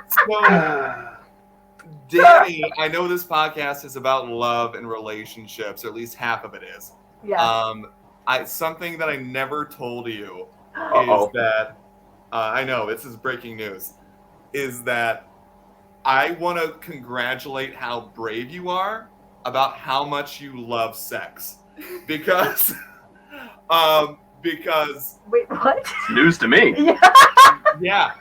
So, Dani, I know this podcast is about love and relationships, or at least half of it is. Yeah. Something that I never told you Uh-oh. is that I know this is breaking news. Is that I want to congratulate how brave you are about how much you love sex, because Wait, what? It's news to me. yeah,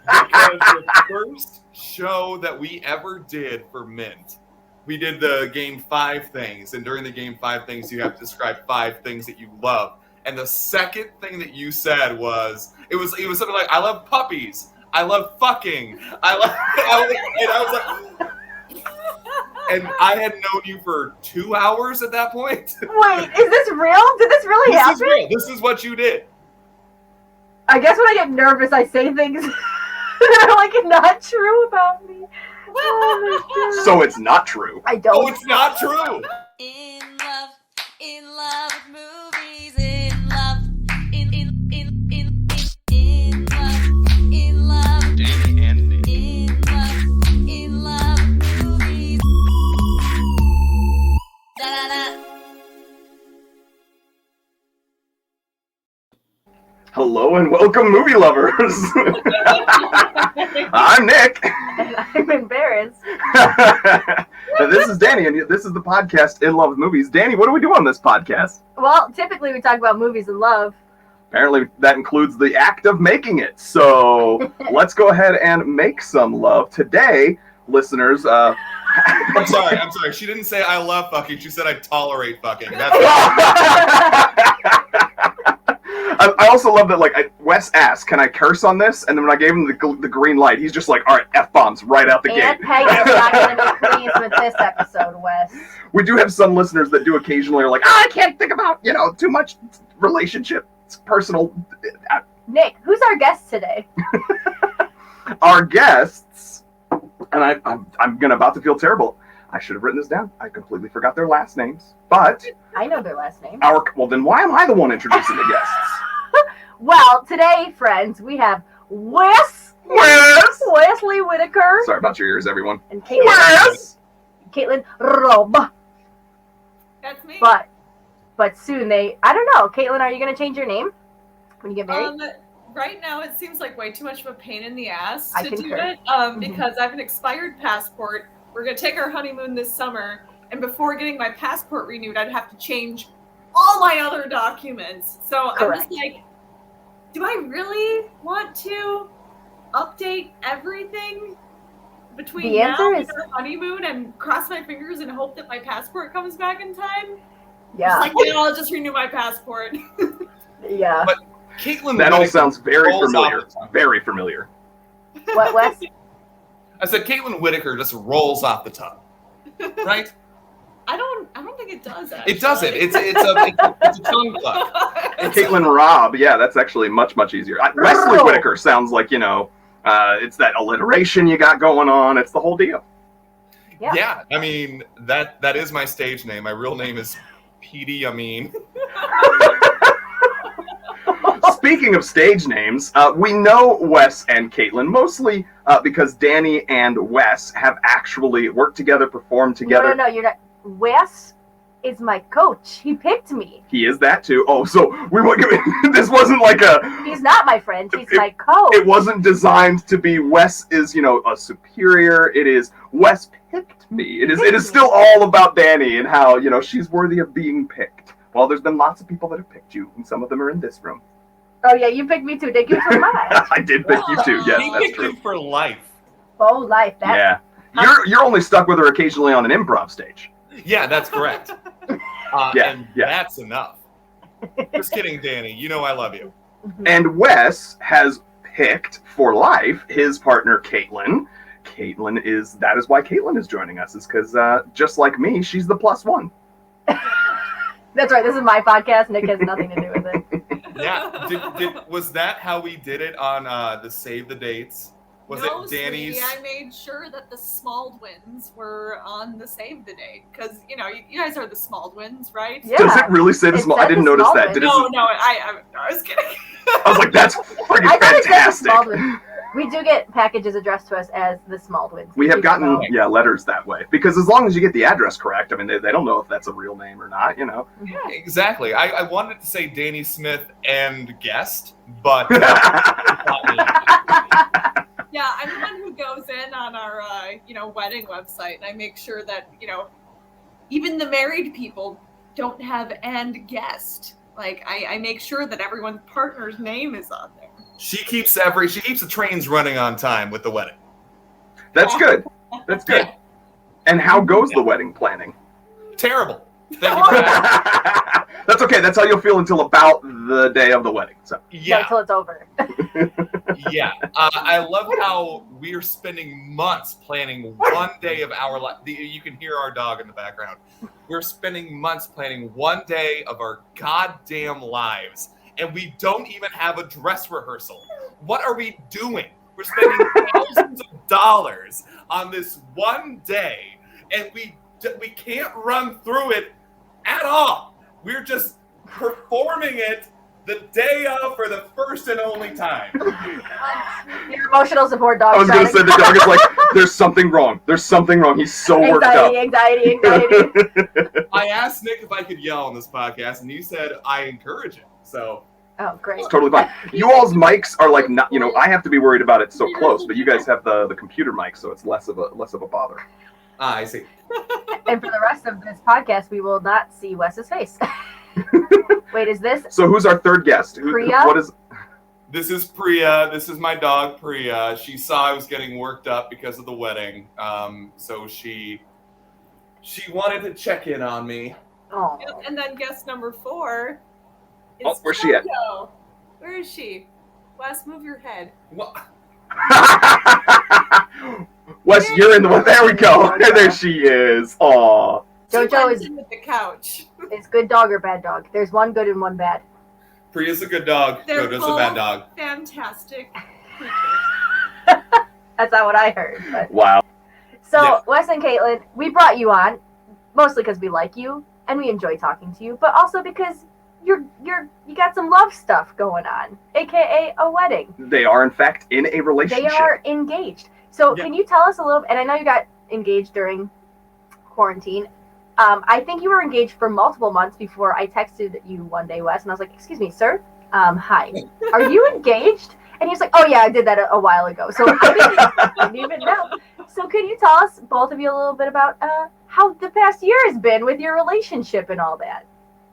because the first show that we ever did for Mint, we did the game 5 things, and during the game 5 things, you have to describe 5 things that you love. And the second thing that you said was it was something like, I love puppies, I love fucking, and I was like, and I had known you for 2 hours at that point. Wait, is this real? Did this really happen? This is real. This is what you did. I guess when I get nervous, I say things that are like not true about me. Oh, So it's not true. I don't. Oh, it's not true. In love with movies, in love, in love, Dani and Nick. in love with movies. Da da da. Hello and welcome, movie lovers. I'm Nick. And I'm embarrassed. And this is Dani, and this is the podcast In Love with Movies. Dani, what do we do on this podcast? Well, typically we talk about movies and love. Apparently that includes the act of making it. So let's go ahead and make some love. Today, listeners, I'm sorry. She didn't say I love fucking. She said I tolerate fucking. That's I also love that, Wes asked, can I curse on this? And then when I gave him the green light, he's just like, all right, F-bombs right out the Aunt gate. Peggy's not going to be pleased with this episode, Wes. We do have some listeners that do occasionally are like, I can't think about, too much relationship. It's personal. Nick, who's our guest today? Our guests, and I'm about to feel terrible. I should have written this down. I completely forgot their last names. But I know their last name. then why am I the one introducing the guests? Well, today, friends, we have Wesley Whitaker Sorry about your ears, everyone. and Caitlin Robb. That's me. But soon I don't know. Caitlin, are you going to change your name when you get married? Right now it seems like way too much of a pain in the ass I to do concur. it because I have an expired passport. We're going to take our honeymoon this summer, and before getting my passport renewed, I'd have to change all my other documents. So Correct. I'm just like, do I really want to update everything between The answer now is- and our honeymoon and cross my fingers and hope that my passport comes back in time? Yeah. It's like, I'll just renew my passport. Yeah. But Caitlin, That all Whitaker sounds very rolls familiar. off the tongue. Very familiar. What, Wes? I said Caitlin Whitaker just rolls off the tongue, right? I don't think it does. Actually. It doesn't. It's a tongue cluck. Caitlin Robb, yeah, that's actually much, much easier. Wesley Whitaker sounds like, it's that alliteration you got going on. It's the whole deal. Yeah. Yeah, I mean that is my stage name. My real name is Petey Amin. Speaking of stage names, we know Wes and Caitlin mostly because Dani and Wes have actually worked together, performed together. No, you're not. Wes is my coach. He picked me. He is that too. Oh, so this wasn't like He's not my friend. He's my coach. it wasn't designed to be Wes is, a superior. It is Wes picked me. It is still all about Dani and how, she's worthy of being picked. Well, there's been lots of people that have picked you, and some of them are in this room. Oh, yeah, you picked me too. Thank you so much. I did pick you too. Yes, He that's picked true. you for life. Oh, life. Yeah. You're only stuck with her occasionally on an improv stage. Yeah, that's correct. Yeah, and yeah. that's enough. Just kidding, Dani. You know I love you. And Wes has picked for life his partner, Caitlin. That is why Caitlin is joining us, is because just like me, she's the plus one. That's right. This is my podcast. Nick has nothing to do with it. Yeah. Was that how we did it on the Save the Dates? Was No, it Dani's? sweetie, I made sure that the Smaldwins were on the Save the Date because you guys are the Smaldwins, right? Yeah. Does it really say the It small? I said didn't the notice that. Smallwood. Did No, I was kidding. I was like, that's freaking I thought it said the fantastic. Smaldwin. We do get packages addressed to us as the Smaldwins. We have gotten So- letters that way because as long as you get the address correct, I mean they don't know if that's a real name or not, you know. Yeah, exactly. I wanted to say Dani Smith and guest, but Yeah, I'm the one who goes in on our, wedding website, and I make sure that, even the married people don't have and guest. Like, I make sure that everyone's partner's name is on there. she keeps the trains running on time with the wedding. That's good. That's good. And how goes the wedding planning? Terrible. Thank you for that. That's okay. That's how you'll feel until about the day of the wedding. So Yeah. Until it's over. Yeah, I love how we're spending months planning one day of our life. You can hear our dog in the background. We're spending months planning one day of our goddamn lives, and we don't even have a dress rehearsal. What are we doing? We're spending thousands of dollars on this one day, and we can't run through it at all. We're just performing it the day of for the first and only time. Your emotional support dog. I was going to say the dog is like, there's something wrong. There's something wrong. He's so worked up. Anxiety. I asked Nick if I could yell on this podcast, and he said I encourage it. So Oh, great. It's totally fine. You all's mics are like not, I have to be worried about it so close, but you guys have the computer mic, so it's less of a bother. I see. And for the rest of this podcast, we will not see Wes's face. Wait, is this? So who's our third guest? Priya? What is? This is Priya. This is my dog, Priya. She saw I was getting worked up because of the wedding. So she wanted to check in on me. Oh. And then guest number 4 is Oh, where's she at? Jojo. Where is she? Wes, move your head. What? Wes, you're in the. There we go. There she is. Aw. Jojo is at the couch. good dog or bad dog. There's one good and one bad. Priya's a good dog. They're Jojo's a bad dog. Fantastic creatures. That's not what I heard. But. Wow. So, Yeah. Wes and Caitlin, we brought you on mostly because we like you and we enjoy talking to you, but also because you got some love stuff going on, aka a wedding. They are in fact in a relationship. They are engaged. So, Yeah. can you tell us a little? And I know you got engaged during quarantine. I think you were engaged for multiple months before I texted you one day, Wes, and I was like, "Excuse me, sir. Hi. Are you engaged?" And he was like, "Oh yeah, I did that a while ago." So I didn't even know. So can you tell us, both of you, a little bit about how the past year has been with your relationship and all that?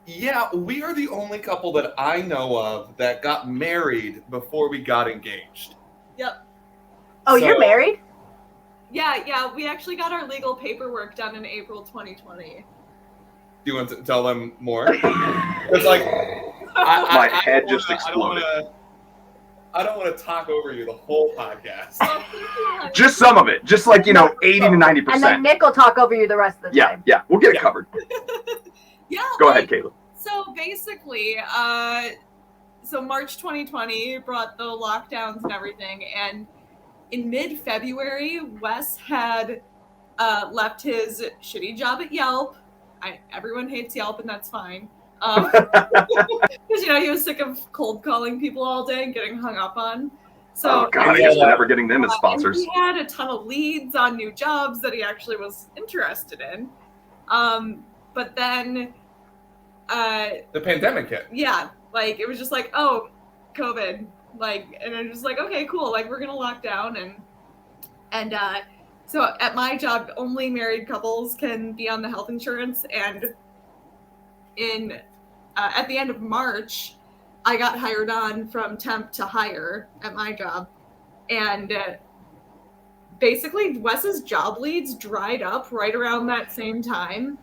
Yeah, we are the only couple that I know of that got married before we got engaged. Yep. Oh, So- you're married? Yeah, we actually got our legal paperwork done in April 2020. Do you want to tell them more? It's like My head don't just wanna- exploded. I don't want to talk over you the whole podcast. Just some of it. Just like 80 to And then 90%. Nick will talk over you the rest of the time. Yeah, we'll get it Yeah. covered. Yeah. Go ahead, Caitlin. So basically, so March 2020 brought the lockdowns and everything, and in mid-February, Wes had left his shitty job at Yelp. Everyone hates Yelp, and that's fine. Because he was sick of cold calling people all day and getting hung up on. So Oh god, I guess we're never getting them as and sponsors. he had a ton of leads on new jobs that he actually was interested in. But then, The pandemic hit. yeah, like it was just like, oh, COVID, like, and I'm just like, okay, cool, like we're gonna lock down, and so at my job, only married couples can be on the health insurance, and in at the end of March, I got hired on from temp to hire at my job, and basically Wes's job leads dried up right around that same time.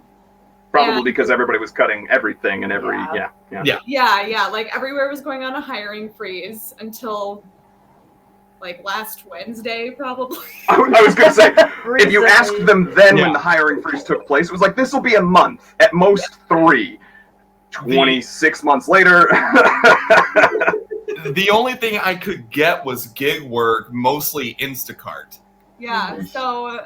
Probably and- because everybody was cutting everything and every Yeah. yeah. Yeah, like everywhere was going on a hiring freeze until like last Wednesday, probably. I was gonna say, if you asked Recently. them then when Yeah. the hiring freeze took place, it was like this will be a month, at most 3. 26 months later. The only thing I could get was gig work, mostly Instacart. Yeah, so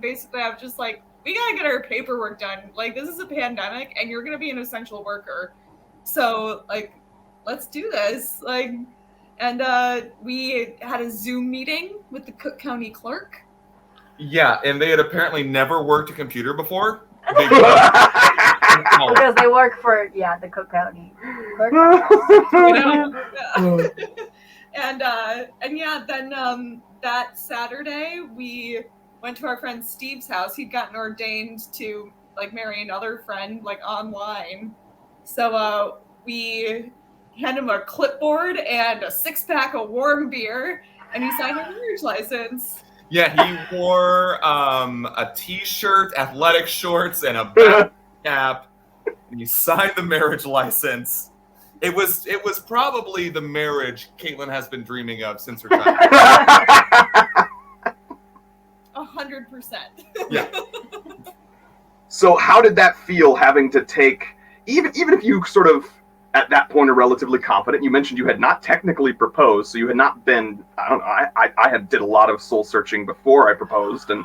basically I was just like, we gotta get our paperwork done. Like, this is a pandemic and you're gonna be an essential worker. So, like, let's do this. Like, And we had a Zoom meeting with the Cook County clerk. Yeah, and they had apparently never worked a computer before. Because they work for the Cook County clerk. And then that Saturday we went to our friend Steve's house. He'd gotten ordained to like marry another friend like online. So we handed him a clipboard and a 6-pack of warm beer, and he signed a marriage license. Yeah, he wore a t-shirt, athletic shorts, and a back cap. And he signed the marriage license. It was probably the marriage Caitlin has been dreaming of since her childhood. 100%. Yeah. So how did that feel, having to take, even if you sort of, at that point, are relatively confident? You mentioned you had not technically proposed, so you had not been, I don't know, I had did a lot of soul searching before I proposed, and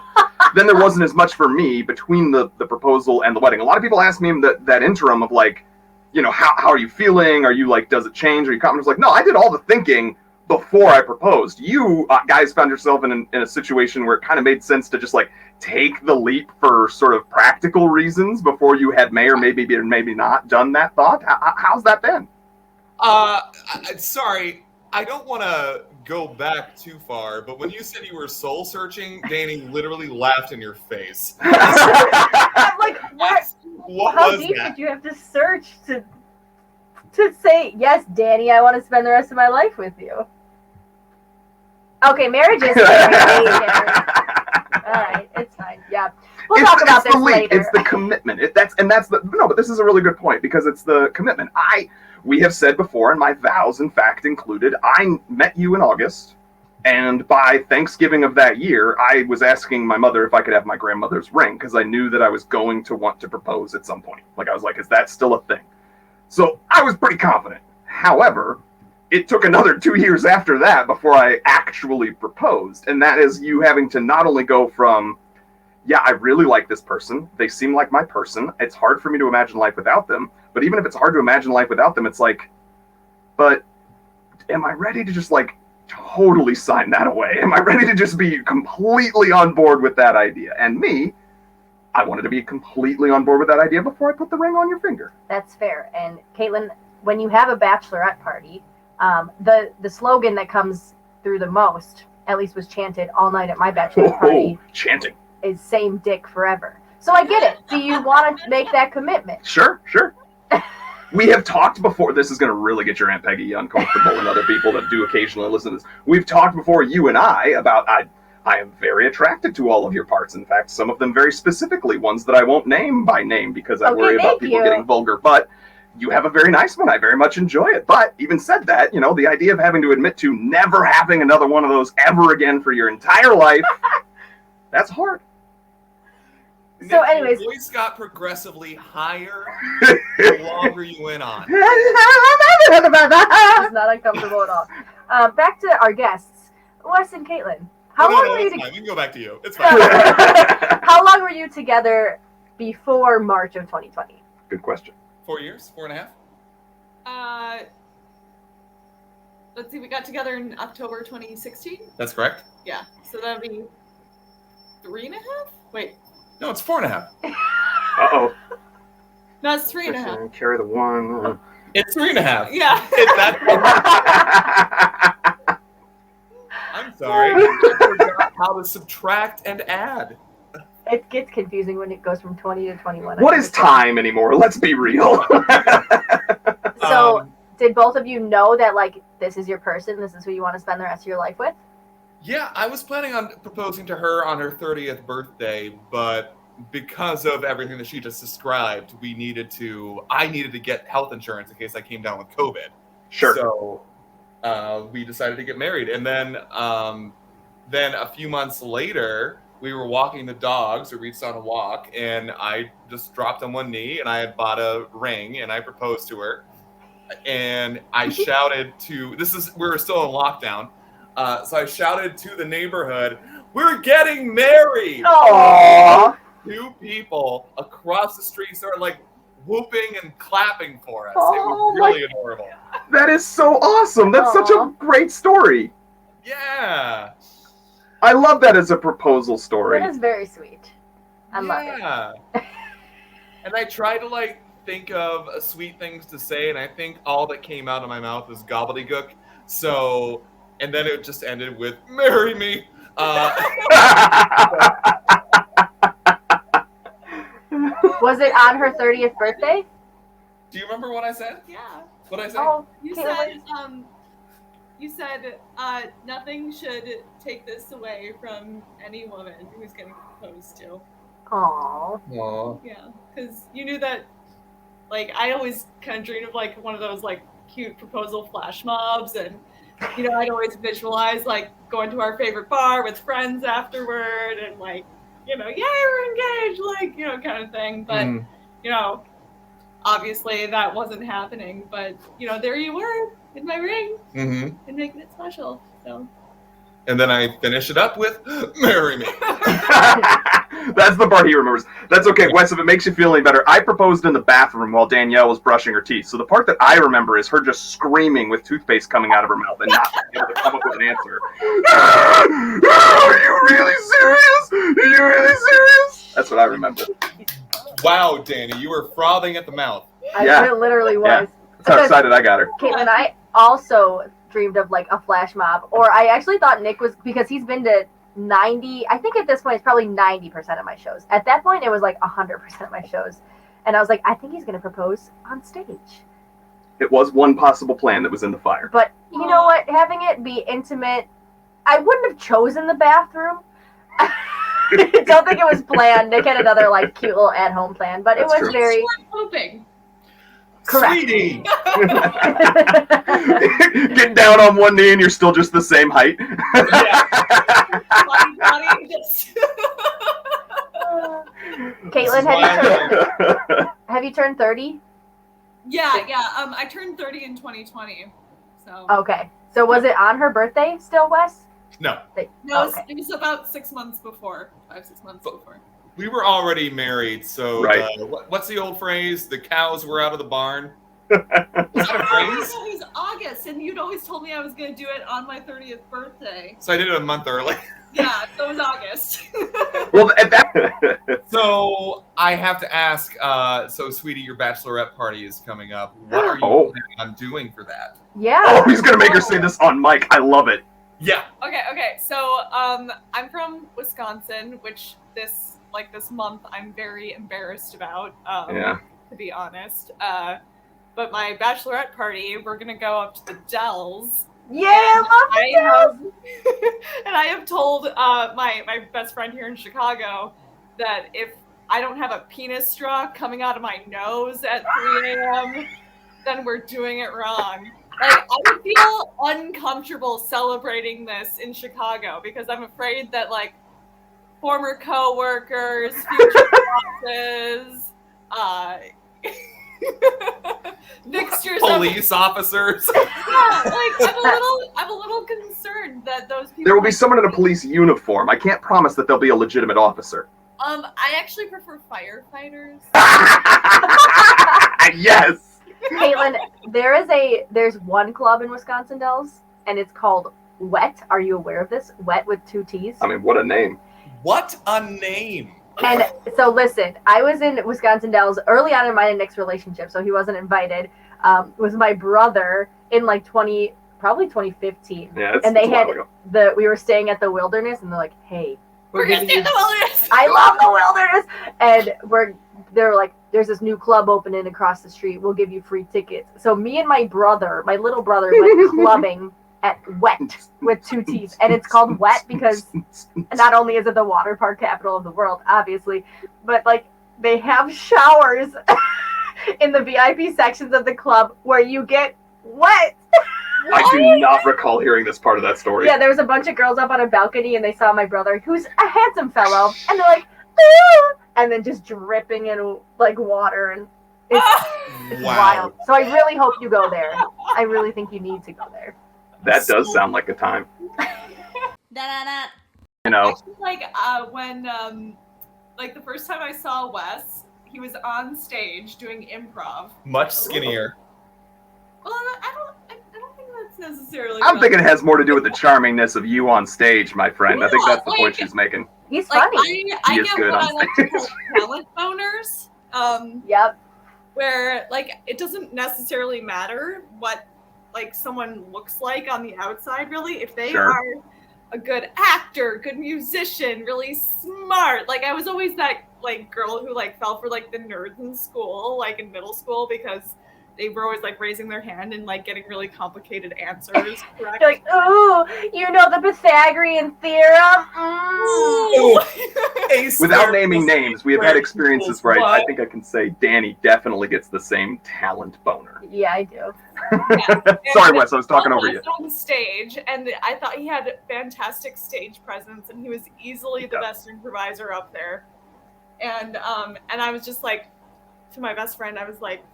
then there wasn't as much for me between the proposal and the wedding. A lot of people ask me in that interim of like, you know, how are you feeling? Are you like, does it change? Are you confident? I was like, no, I did all the thinking before I proposed. You guys found yourself in a situation where it kind of made sense to just like take the leap for sort of practical reasons before you had may or maybe not done that thought. How's that been? Sorry, I don't want to go back too far, but when you said you were soul searching, Dani literally laughed in your face. I'm like, What how was deep that? did you have to search to say, yes, Dani, I want to spend the rest of my life with you? Okay, marriage is scary. All right, it's fine. Yeah, we'll talk about this later. It's the commitment. But this is a really good point, because it's the commitment. We have said before, and my vows, in fact, included, I met you in August, and by Thanksgiving of that year, I was asking my mother if I could have my grandmother's ring, because I knew that I was going to want to propose at some point. Like, I was like, is that still a thing? So I was pretty confident. However, it took another 2 years after that before I actually proposed. And that is you having to not only go from, yeah, I really like this person, they seem like my person, it's hard for me to imagine life without them. But even if it's hard to imagine life without them, it's like, but am I ready to just like totally sign that away? Am I ready to just be completely on board with that idea? And me, I wanted to be completely on board with that idea before I put the ring on your finger. That's fair. And Caitlin, when you have a bachelorette party, the slogan that comes through the most, at least was chanted all night at my bachelorette party, chanting, is same dick forever. So I get it. Do you want to make that commitment? Sure. We have talked before. This is going to really get your Aunt Peggy uncomfortable and other people that do occasionally listen to this. We've talked before, you and I, about I am very attracted to all of your parts. In fact, some of them very specifically, ones that I won't name by name because I worry about people getting vulgar. But you have a very nice one. I very much enjoy it. But even said that, you know, the idea of having to admit to never having another one of those ever again for your entire life, that's hard. So anyways, your voice got progressively higher the longer you went on. It's not uncomfortable at all. Back to our guests, Wes and Caitlin. How long were you We can go back to you. It's fine. How long were you together before March of 2020? Good question. 4 years? 4.5? Let's see, we got together in October 2016. That's correct. Yeah, so that'd be 3.5? Wait. No, it's 4.5. Uh-oh. No, it's 3.5. Carry the one. It's 3.5. Yeah. I'm sorry. I forgot how to subtract and add. It gets confusing when it goes from 20 to 21. What is time anymore? Let's be real. So, did both of you know that, like, this is your person, this is who you want to spend the rest of your life with? Yeah, I was planning on proposing to her on her 30th birthday, but because of everything that she just described, I needed to get health insurance in case I came down with COVID. Sure. So we decided to get married. And then a few months later, we were walking the dogs, we reached on a walk, and I just dropped on one knee, and I had bought a ring, and I proposed to her. And I shouted we were still in lockdown, so I shouted to the neighborhood, "We're getting married!" Aww. 2 people across the street started like whooping and clapping for us. It Oh was really adorable. That is so awesome. That's such Aw. a great story. Yeah. I love that as a proposal story. That is very sweet. I love it. Yeah. And I tried to like think of sweet things to say, and I think all that came out of my mouth was gobbledygook. So, and then it just ended with "marry me." Was it on her 30th birthday? Do you remember what I said? Yeah. What I said? Oh, You Caitlin. said nothing should take this away from any woman who's getting proposed to. Aw. Aw. Yeah, because you knew that. Like, I always kind of dreamed of like one of those like cute proposal flash mobs, and I'd always visualize like going to our favorite bar with friends afterward, and like yay, we're engaged, like kind of thing. But obviously that wasn't happening. But there you were in my ring Mm-hmm. and making it special. So. And then I finish it up with "marry me." That's the part he remembers. That's okay, Wes, if it makes you feel any better. I proposed in the bathroom while Danielle was brushing her teeth. So the part that I remember is her just screaming with toothpaste coming out of her mouth and not being able to come up with an answer. Are you really serious? Are you really serious? That's what I remember. Wow, Dani, you were frothing at the mouth. Yeah. It literally was. Yeah. That's how excited I got her. Caitlin, I also dreamed of like a flash mob, or I actually thought Nick was, because he's been to 90, I think at this point it's probably 90% of my shows. At that point it was like 100% of my shows. And I was like, I think he's going to propose on stage. It was one possible plan that was in the fire. But you know what? Having it be intimate, I wouldn't have chosen the bathroom. I don't think it was planned. Nick had another like cute little at-home plan, but That's it was true. very Hoping. correct. Sweetie! Get down on one knee and you're still just the same height. Caitlin, have you turned 30? Yeah. I turned 30 in 2020. So. Okay. So was it on her birthday still, Wes? No. No, Okay. it was about 6 month before. 6 months before. We were already married, so Right. What's the old phrase? The cows were out of the barn. Was that a phrase? It was August, and you'd always told me I was going to do it on my 30th birthday. So I did it a month early. Yeah, so it was August. Well, at that. So I have to ask, so sweetie, your bachelorette party is coming up. What are you Oh. planning on doing for that? Yeah. Oh, he's gonna make her say this on mic. I love it. Yeah. Okay. So I'm from Wisconsin, which this month I'm very embarrassed about. Yeah. To be honest. But my bachelorette party, we're gonna go up to the Dells. Yeah, I love And I have told my best friend here in Chicago that if I don't have a penis straw coming out of my nose at 3 a.m., then we're doing it wrong. Like, I would feel uncomfortable celebrating this in Chicago because I'm afraid that like former coworkers, future bosses, mixtures Police officers. of I'm a little concerned that those people. There will be someone in a police uniform. I can't promise that they'll be a legitimate officer. I actually prefer firefighters. Yes. Caitlin, there's one club in Wisconsin Dells, and it's called Wet. Are you aware of this? Wet with 2 T's. I mean, what a name. What a name. And so listen, I was in Wisconsin Dells early on in my and Nick's relationship, so he wasn't invited. With my brother in like probably 2015. Yeah, and they it's a while had ago. we were staying at the Wilderness, and they're like, "Hey, We're gonna giving stay you in the wilderness. I love the Wilderness," and they're like, "There's this new club opening across the street. We'll give you free tickets." So me and my little brother, went clubbing at Wet with 2 T's, and it's called Wet because not only is it the water park capital of the world, obviously, but like they have showers in the VIP sections of the club where you get wet. I do not recall hearing this part of that story. Yeah, there was a bunch of girls up on a balcony, and they saw my brother, who's a handsome fellow, and they're like, "Ah!" and then just dripping in like water, and it's Wow. wild. So I really hope you go there. I really think you need to go there. That does sound like a time. Da-da-da. You know. Actually, when like the first time I saw Wes, he was on stage doing improv. Much skinnier. Well, I don't think that's necessarily. I'm thinking it has more to do with the charmingness of you on stage, my friend. I think that's the point she's making. He's Like, funny. I He is get good what on I like to call talent boners. Yep. Where like it doesn't necessarily matter what like someone looks like on the outside, really. If they Sure. are a good actor, good musician, really smart. Like I was always that like girl who like fell for like the nerds in school, like in middle school, because they were always like raising their hand and like getting really complicated answers correct. You're like, ooh, you know the Pythagorean theorem? Mm. Ooh. Without naming names, we have had experiences where I think I can say Dani definitely gets the same talent boner. Yeah, I do. Sorry, Wes, I was talking over you. On stage, and I thought he had fantastic stage presence, and he was easily the best improviser up there. And I was just like, to my best friend, I was like,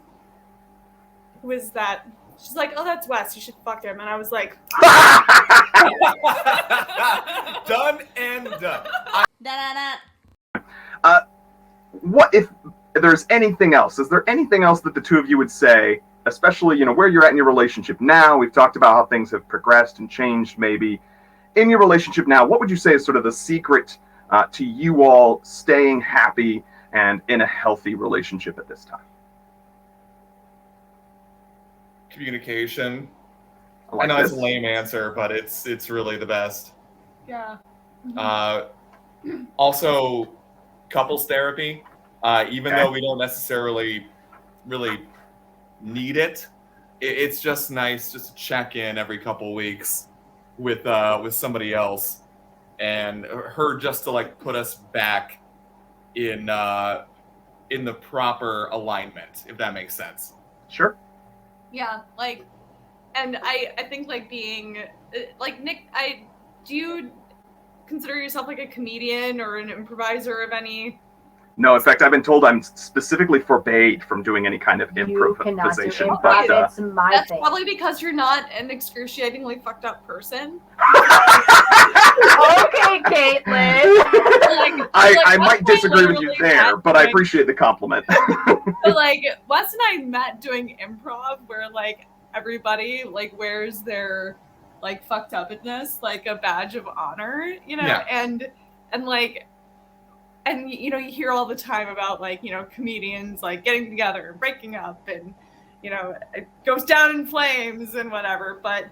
who is that? She's like, oh, that's Wes. You should fuck him. And I was like, Done and done. Da-da-da. What if there's anything else? Is there anything else that the two of you would say, especially, you know, where you're at in your relationship now? We've talked about how things have progressed and changed maybe. In your relationship now, what would you say is sort of the secret to you all staying happy and in a healthy relationship at this time? Communication. I like I know this. it's a lame answer, but it's really the best. yeah. Also, couples therapy. Even though we don't necessarily really need it, it's just nice just to check in every couple weeks with somebody else, and her just to like put us back in the proper alignment, if that makes sense. Sure. Yeah, like, and I think like being like Nick, do you consider yourself like a comedian or an improviser of any? No, in fact, I've been told I'm specifically forbade from doing any kind of You cannot do improvisation. improv. But It's my That's thing. probably because you're not an excruciatingly fucked up person. Okay, Caitlin. I might disagree with you there, but I appreciate the compliment. But like Wes and I met doing improv, where like everybody like wears their like fucked upness like a badge of honor, you know, Yeah. and like. And you know, you hear all the time about like, you know, comedians like getting together and breaking up, and you know, it goes down in flames and whatever. But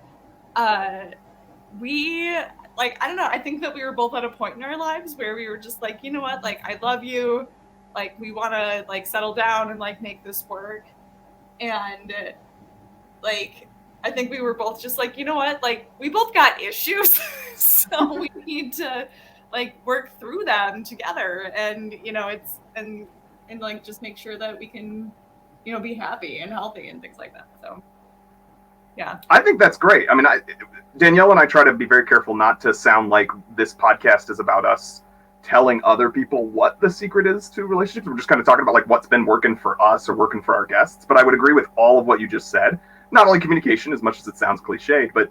we like, I don't know, I think that we were both at a point in our lives where we were just like, you know what, like I love you, like we want to like settle down and like make this work. And like I think we were both just like, you know what, like we both got issues, so we need to like work through them together, and you know, it's and like just make sure that we can, you know, be happy and healthy and things like that. So yeah, I think that's great. I mean, Danielle and I try to be very careful not to sound like this podcast is about us telling other people what the secret is to relationships. We're just kind of talking about like what's been working for us or working for our guests. But I would agree with all of what you just said. Not only communication, as much as it sounds cliched, but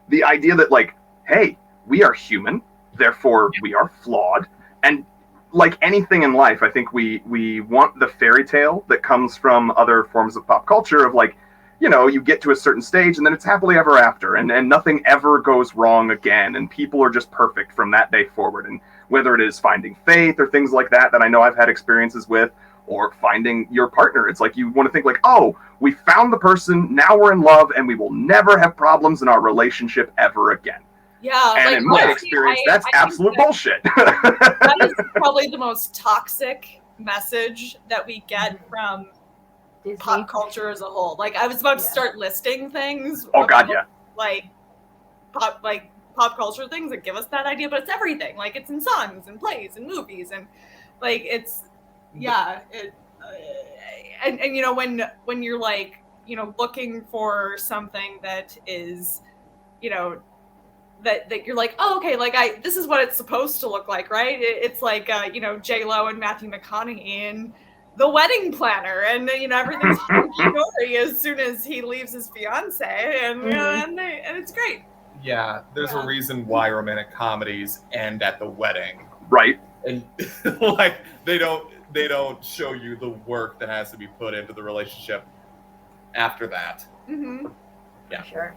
the idea that like, hey, we are human. Therefore, we are flawed. And like anything in life, I think we want the fairy tale that comes from other forms of pop culture of like, you know, you get to a certain stage and then it's happily ever after, and nothing ever goes wrong again, and people are just perfect from that day forward. And whether it is finding faith or things like that I know I've had experiences with, or finding your partner, it's like you want to think like, oh, we found the person, now we're in love, and we will never have problems in our relationship ever again. yeah. And like, in my honestly, experience, I that's think absolute bullshit. that is probably the most toxic message that we get from Disney. pop culture as a whole. Like I was about to Yeah. start listing things. Oh God, about, yeah. Like pop culture things that give us that idea, but it's everything. Like it's in songs and plays and movies, and like it's yeah. It and you know, when you're like, you know, looking for something that is, you know, that you're like, oh, okay, like this is what it's supposed to look like, right? It's like you know, J-Lo and Matthew McConaughey in The Wedding Planner, and you know, everything's hunky-dory as soon as he leaves his fiance, and you know, and it's great. Yeah, there's a reason why romantic comedies end at the wedding. Right. And like they don't they don't show you the work that has to be put into the relationship after that. Mm-hmm. Yeah. Sure.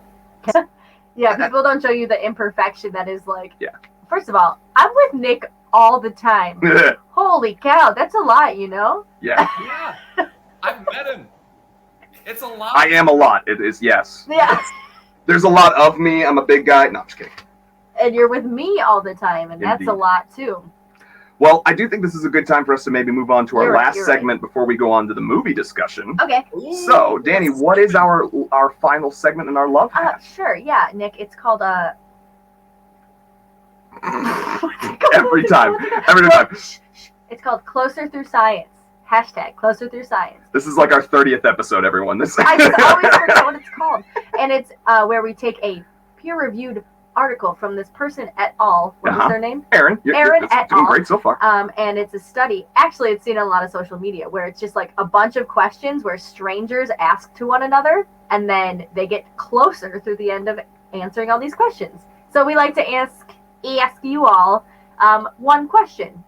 Yeah, people don't show you the imperfection that is like. Yeah. First of all, I'm with Nick all the time. Holy cow, that's a lot, you know? Yeah. Yeah. I've met him. It's a lot. I am a lot. It is, yes. Yeah. There's a lot of me. I'm a big guy. No, I'm just kidding. And you're with me all the time, and that's a Indeed. lot too. Well, I do think this is a good time for us to maybe move on to our You're right, last you're right. segment before we go on to the movie discussion. Okay. So, Dani, what is our final segment in our love hash? Sure, yeah, Nick, it's called Every time. It's called Closer Through Science. Hashtag Closer Through Science. This is like our 30th episode, everyone. This I always forget what it's called. And it's where we take a peer-reviewed article from this person et al. What is their name? Aaron. Aaron it's et doing al. great so far. And it's a study. Actually, it's seen on a lot of social media where it's just like a bunch of questions where strangers ask to one another, and then they get closer through the end of answering all these questions. So we like to ask you all one question,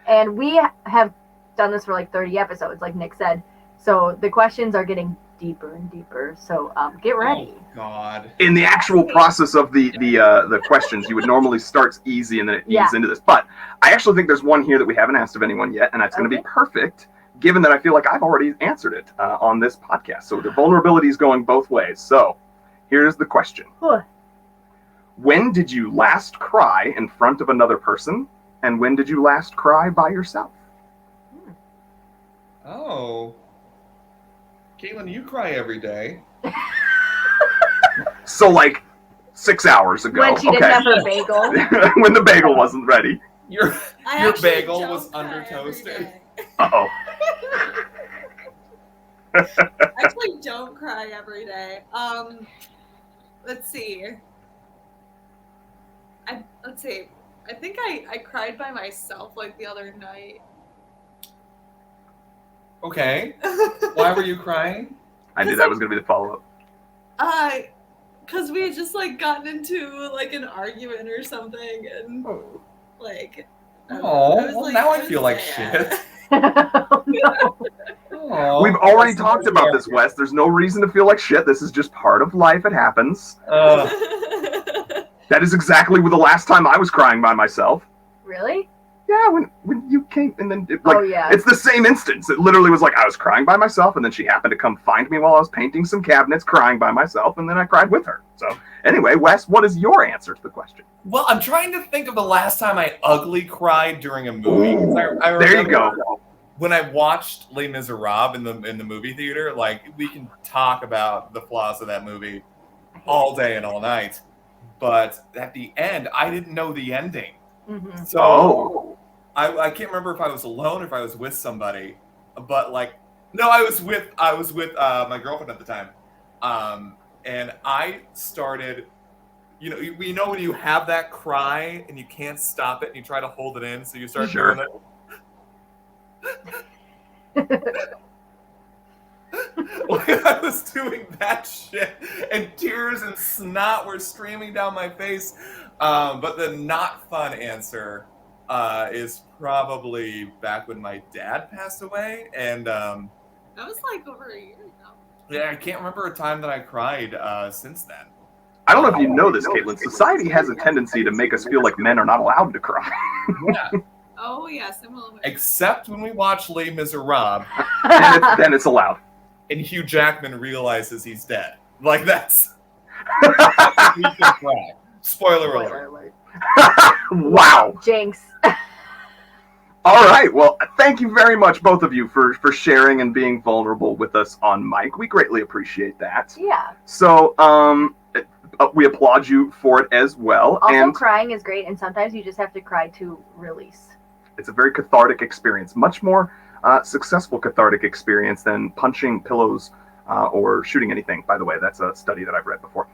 and we have done this for like 30 episodes, like Nick said. So the questions are getting deeper and deeper. So get ready. Oh, God. In the actual process of the questions, you would normally start easy and then it ease into this. But I actually think there's one here that we haven't asked of anyone yet, and that's going to be perfect, given that I feel like I've already answered it on this podcast. So the vulnerability is going both ways. So here's the question. When did you last cry in front of another person, and when did you last cry by yourself? Oh. Caitlin, you cry every day. So, like, 6 hours ago. When she didn't have her bagel. When the bagel wasn't ready. Your actually bagel don't was cry under every toasted. day. Uh-oh. I actually don't cry every day. Let's see. I think I cried by myself like the other night. Okay. Why were you crying? I knew that was going to be the follow-up. Because we had just like gotten into like an argument or something, and like. Now I feel like shit. Oh, We've already talked about this, Wes. There's no reason to feel like shit. This is just part of life. It happens. That is exactly the last time I was crying by myself. Really? Yeah, when you came, and then yeah. It's the same instance. It literally was like I was crying by myself, and then she happened to come find me while I was painting some cabinets, crying by myself, and then I cried with her. So anyway, Wes, what is your answer to the question? Well, I'm trying to think of the last time I ugly cried during a movie. I There you go. When I watched Les Miserables in the movie theater, like we can talk about the flaws of that movie all day and all night, but at the end, I didn't know the ending. Mm-hmm. So I can't remember if I was alone or if I was with somebody, but like no, I was with my girlfriend at the time, and I started. You know when you have that cry and you can't stop it and you try to hold it in, so you start doing it. Like I was doing that shit, and tears and snot were streaming down my face. But the not fun answer is probably back when my dad passed away, and that was like over a year ago. Yeah, I can't remember a time that I cried since then. I don't know if you know this, Caitlin. Society has a tendency to make us feel like men are not allowed to cry. Yeah. Oh yes, I'm well aware. Except when we watch Les Miserables, then it's allowed. and Hugh Jackman realizes he's dead. Like that's. We can cry. Spoiler alert. Wow. Jinx. All right. Well, thank you very much, both of you, for sharing and being vulnerable with us on mic. We greatly appreciate that. Yeah. So, we applaud you for it as well. Also, and crying is great, and sometimes you just have to cry to release. it's a very cathartic experience. Much more successful cathartic experience than punching pillows or shooting anything. By the way, that's a study that I've read before.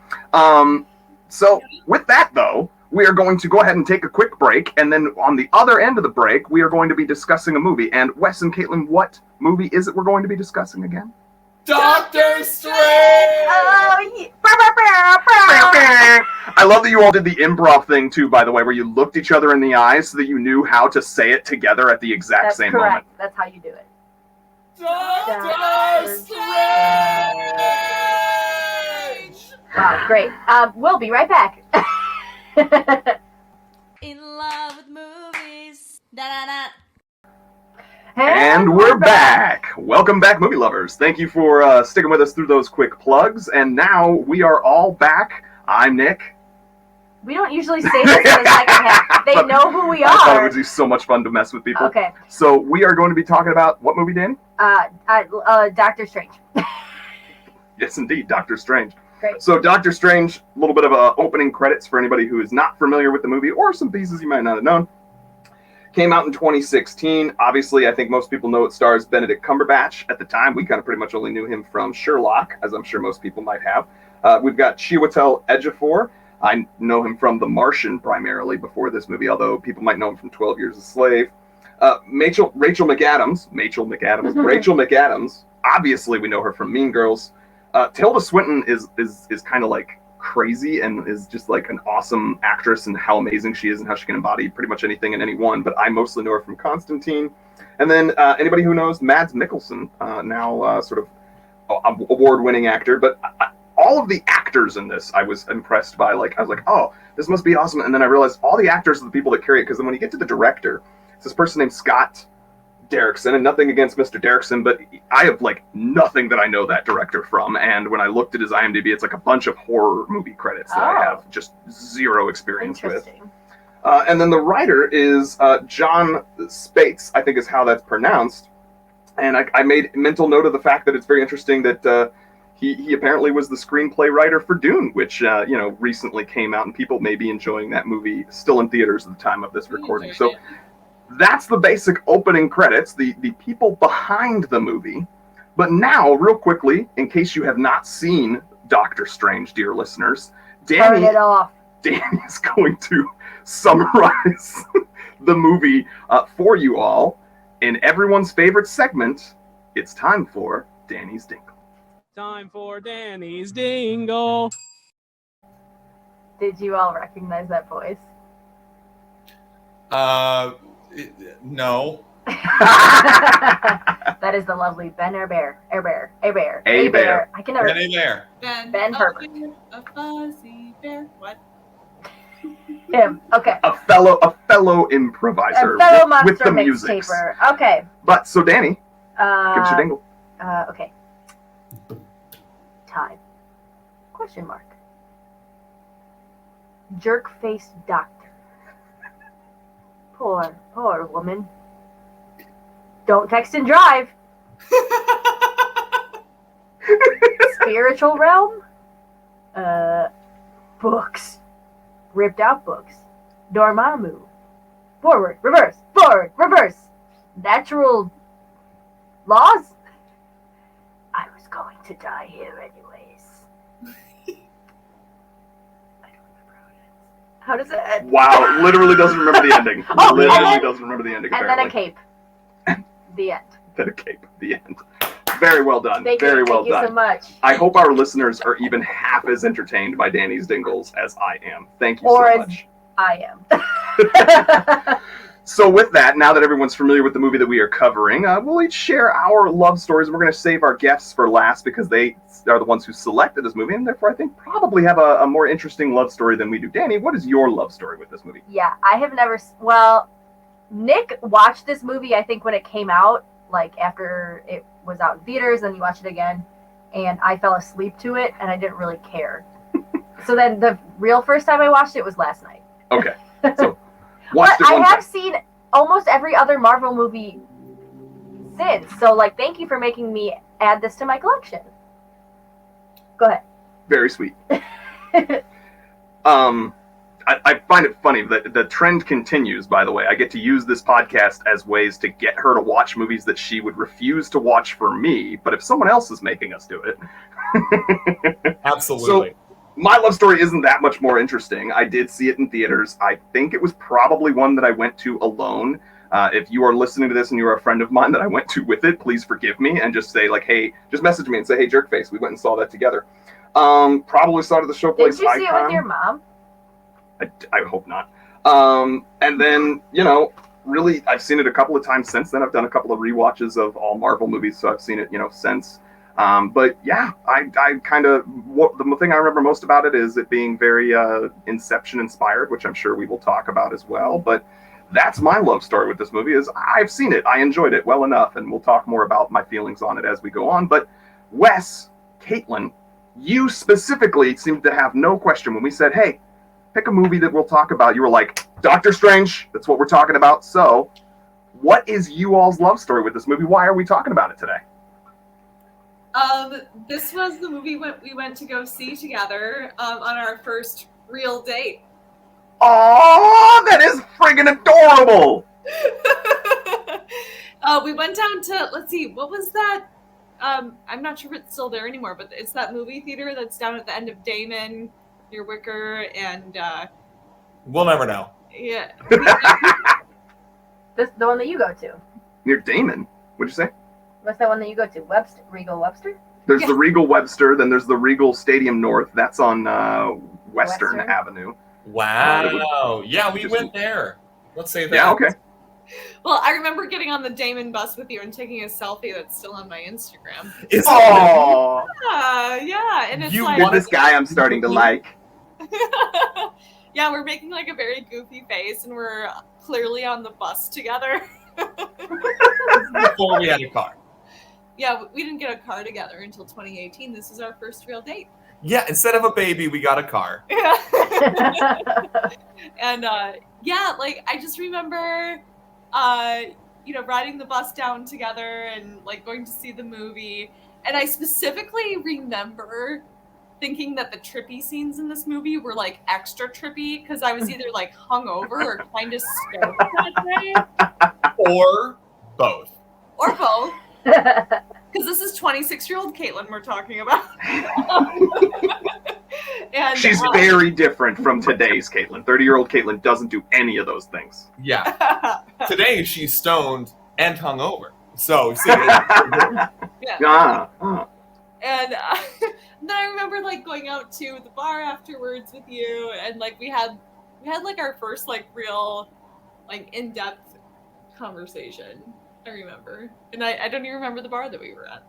So, with that, though, we are going to go ahead and take a quick break, and then on the other end of the break, we are going to be discussing a movie. And Wes and Caitlin, what movie is it we're going to be discussing again? Doctor Strange! Oh, yeah. I love that you all did the improv thing too, by the way, where you looked each other in the eyes so that you knew how to say it together at the exact That's same correct. moment. That's how you do it. Doctor Strange! Wow, great. We'll be right back. In love with movies. Da da da. And we're back. Welcome back, movie lovers. Thank you for sticking with us through those quick plugs. And now we are all back. I'm Nick. We don't usually say this in the second half. They know who we I thought it are. would be so much fun to mess with people. Okay. So we are going to be talking about what movie, Danny? Doctor Strange. Yes, indeed, Doctor Strange. Great. So Doctor Strange, a little bit of opening credits for anybody who is not familiar with the movie, or some pieces you might not have known. Came out in 2016. Obviously, I think most people know it stars Benedict Cumberbatch. At the time, we kind of pretty much only knew him from Sherlock, as I'm sure most people might have. We've got Chiwetel Ejiofor. I know him from The Martian primarily before this movie, although people might know him from 12 Years a Slave. Rachel McAdams. Rachel McAdams. Obviously, we know her from Mean Girls. Tilda Swinton is kind of like crazy and is just like an awesome actress, and how amazing she is and how she can embody pretty much anything in anyone. But I mostly know her from Constantine. And then anybody who knows Mads Mikkelsen, now sort of award-winning actor. But all of the actors in this, I was impressed by. Like, I was like, oh, this must be awesome. And then I realized all the actors are the people that carry it, because then when you get to the director, it's this person named Scott Derrickson, and nothing against Mr. Derrickson, but I have like nothing that I know that director from. And when I looked at his IMDb, it's like a bunch of horror movie credits that I have just zero experience with. And then the writer is John Spates, I think is how that's pronounced. And I made mental note of the fact that it's very interesting that he apparently was the screenplay writer for Dune, which recently came out, and people may be enjoying that movie still in theaters at the time of this recording. So that's the basic opening credits, the people behind the movie. But now, real quickly, in case you have not seen Doctor Strange, dear listeners, Turn it off. Danny is going to summarize the movie for you all in everyone's favorite segment. It's time for Danny's Dingle. Time for Danny's Dingle. Did you all recognize that voice? No. That is the lovely Ben Bear. A-Bear. I can never. Benny there. Ben Herbert. A fuzzy bear. What? Him. Okay. A fellow improviser A fellow with monster the music. mixtaper. Okay. But so Danny, give us your dingle. Okay. Time. Question mark. Jerk-faced doctor. Poor woman. Don't text and drive. Spiritual realm? Books. Ripped out books. Dormammu. Forward, reverse, forward, reverse. Natural laws? I was going to die here anyways. I don't remember how it ends. How does it end? Wow, literally doesn't remember the ending. Oh, Literally doesn't remember the ending, And then a apparently. cape. The end. Then a cape. The end. Very well done. Thank Very you. well Thank you done. so much. I hope our listeners are even half as entertained by Danny's Dingles as I am. Thank you Or so as- much. I am. So with that, now that everyone's familiar with the movie that we are covering, we'll each share our love stories. We're going to save our guests for last because they are the ones who selected this movie, and therefore I think probably have a more interesting love story than we do. Danny, what is your love story with this movie? Yeah, I have never. Well, Nick watched this movie, I think, when it came out, like after it was out in theaters, and you watched it again, and I fell asleep to it, and I didn't really care. So then the real first time I watched it was last night. Okay, so But watched it I one have time. seen almost every other Marvel movie since. So, like, thank you for making me add this to my collection. Go ahead. Very sweet. I find it funny that the trend continues, by the way. I get to use this podcast as ways to get her to watch movies that she would refuse to watch for me, but if someone else is making us do it. Absolutely. So, my love story isn't that much more interesting. I did see it in theaters. I think it was probably one that I went to alone. If you are listening to this and you are a friend of mine that I went to with it, please forgive me and just say, like, hey, just message me and say, hey, Jerkface, we went and saw that together. Probably started the show place Did you see it icon. with your mom? I hope not. And then, really, I've seen it a couple of times since then. I've done a couple of rewatches of all Marvel movies, so I've seen it, since. But yeah, I kind of, the thing I remember most about it is it being very Inception inspired, which I'm sure we will talk about as well. But that's my love story with this movie is I've seen it. I enjoyed it well enough, and we'll talk more about my feelings on it as we go on. But Wes, Caitlin, you specifically seemed to have no question when we said, hey, pick a movie that we'll talk about. You were like, Doctor Strange, that's what we're talking about. So what is you all's love story with this movie? Why are we talking about it today? This was the movie we went to go see together on our first real date. Oh, that is friggin' adorable! We went down to, let's see, what was that? I'm not sure if it's still there anymore, but it's that movie theater that's down at the end of Damon, near Wicker, and we'll never know. yeah. The one that you go to. Near Damon. What'd you say? What's that one that you go to? Webster, Regal Webster? There's the Regal Webster, then there's the Regal Stadium North. That's on Western Avenue. Wow. Yeah, we went there. Let's say that. Yeah, okay. Well, I remember getting on the Damon bus with you and taking a selfie that's still on my Instagram. Oh, yeah, and it's this guy I'm starting to like. Yeah, we're making like a very goofy face, and we're clearly on the bus together. Before we had a car. Yeah, we didn't get a car together until 2018. This is our first real date. Yeah, instead of a baby, we got a car. Yeah. And yeah, like I just remember, riding the bus down together and like going to see the movie. And I specifically remember thinking that the trippy scenes in this movie were like extra trippy because I was either like hungover or kind of stoked that day. Or both. Or both. Because this is 26-year-old Caitlin we're talking about. And she's very different from today's Caitlin. 30-year-old Caitlin doesn't do any of those things. Yeah. Today she's stoned and hungover. So, see. Yeah. And then I remember like going out to the bar afterwards with you, and like we had like our first like real like in-depth conversation. I remember, and I don't even remember the bar that we were at.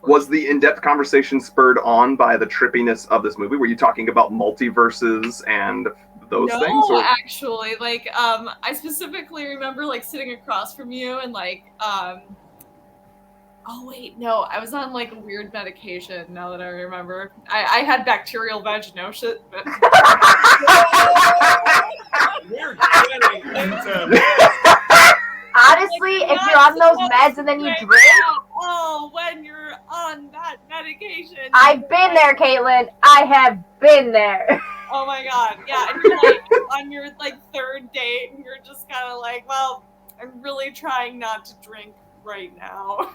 Was the in-depth conversation spurred on by the trippiness of this movie? Were you talking about multiverses and those things? No, actually, like I specifically remember like sitting across from you and like oh wait, no, I was on like a weird medication. Now that I remember, I had bacterial vaginosis. We're getting into. Honestly, if you're on those meds and then you drink. Oh, when you're on that medication. I've been there, Caitlin. I have been there. Oh my god, yeah, and you're like on your like third date, and you're just kind of like, well, I'm really trying not to drink right now.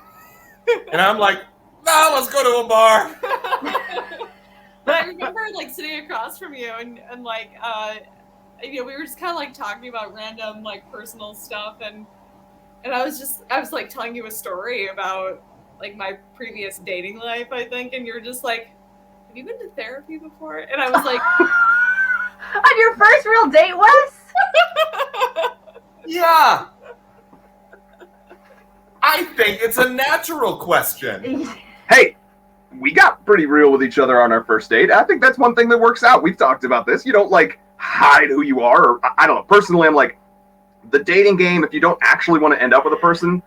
And I'm like, no, let's go to a bar. But I remember like sitting across from you and like we were just kind of like talking about random like personal stuff, and I was like telling you a story about like my previous dating life, I think, and you're just like, have you been to therapy before? And I was like, on your first real date, Wes? Yeah. I think it's a natural question. Hey, we got pretty real with each other on our first date. I think that's one thing that works out. We've talked about this. You don't like hide who you are, or I don't know. Personally, I'm like, the dating game, if you don't actually want to end up with a person,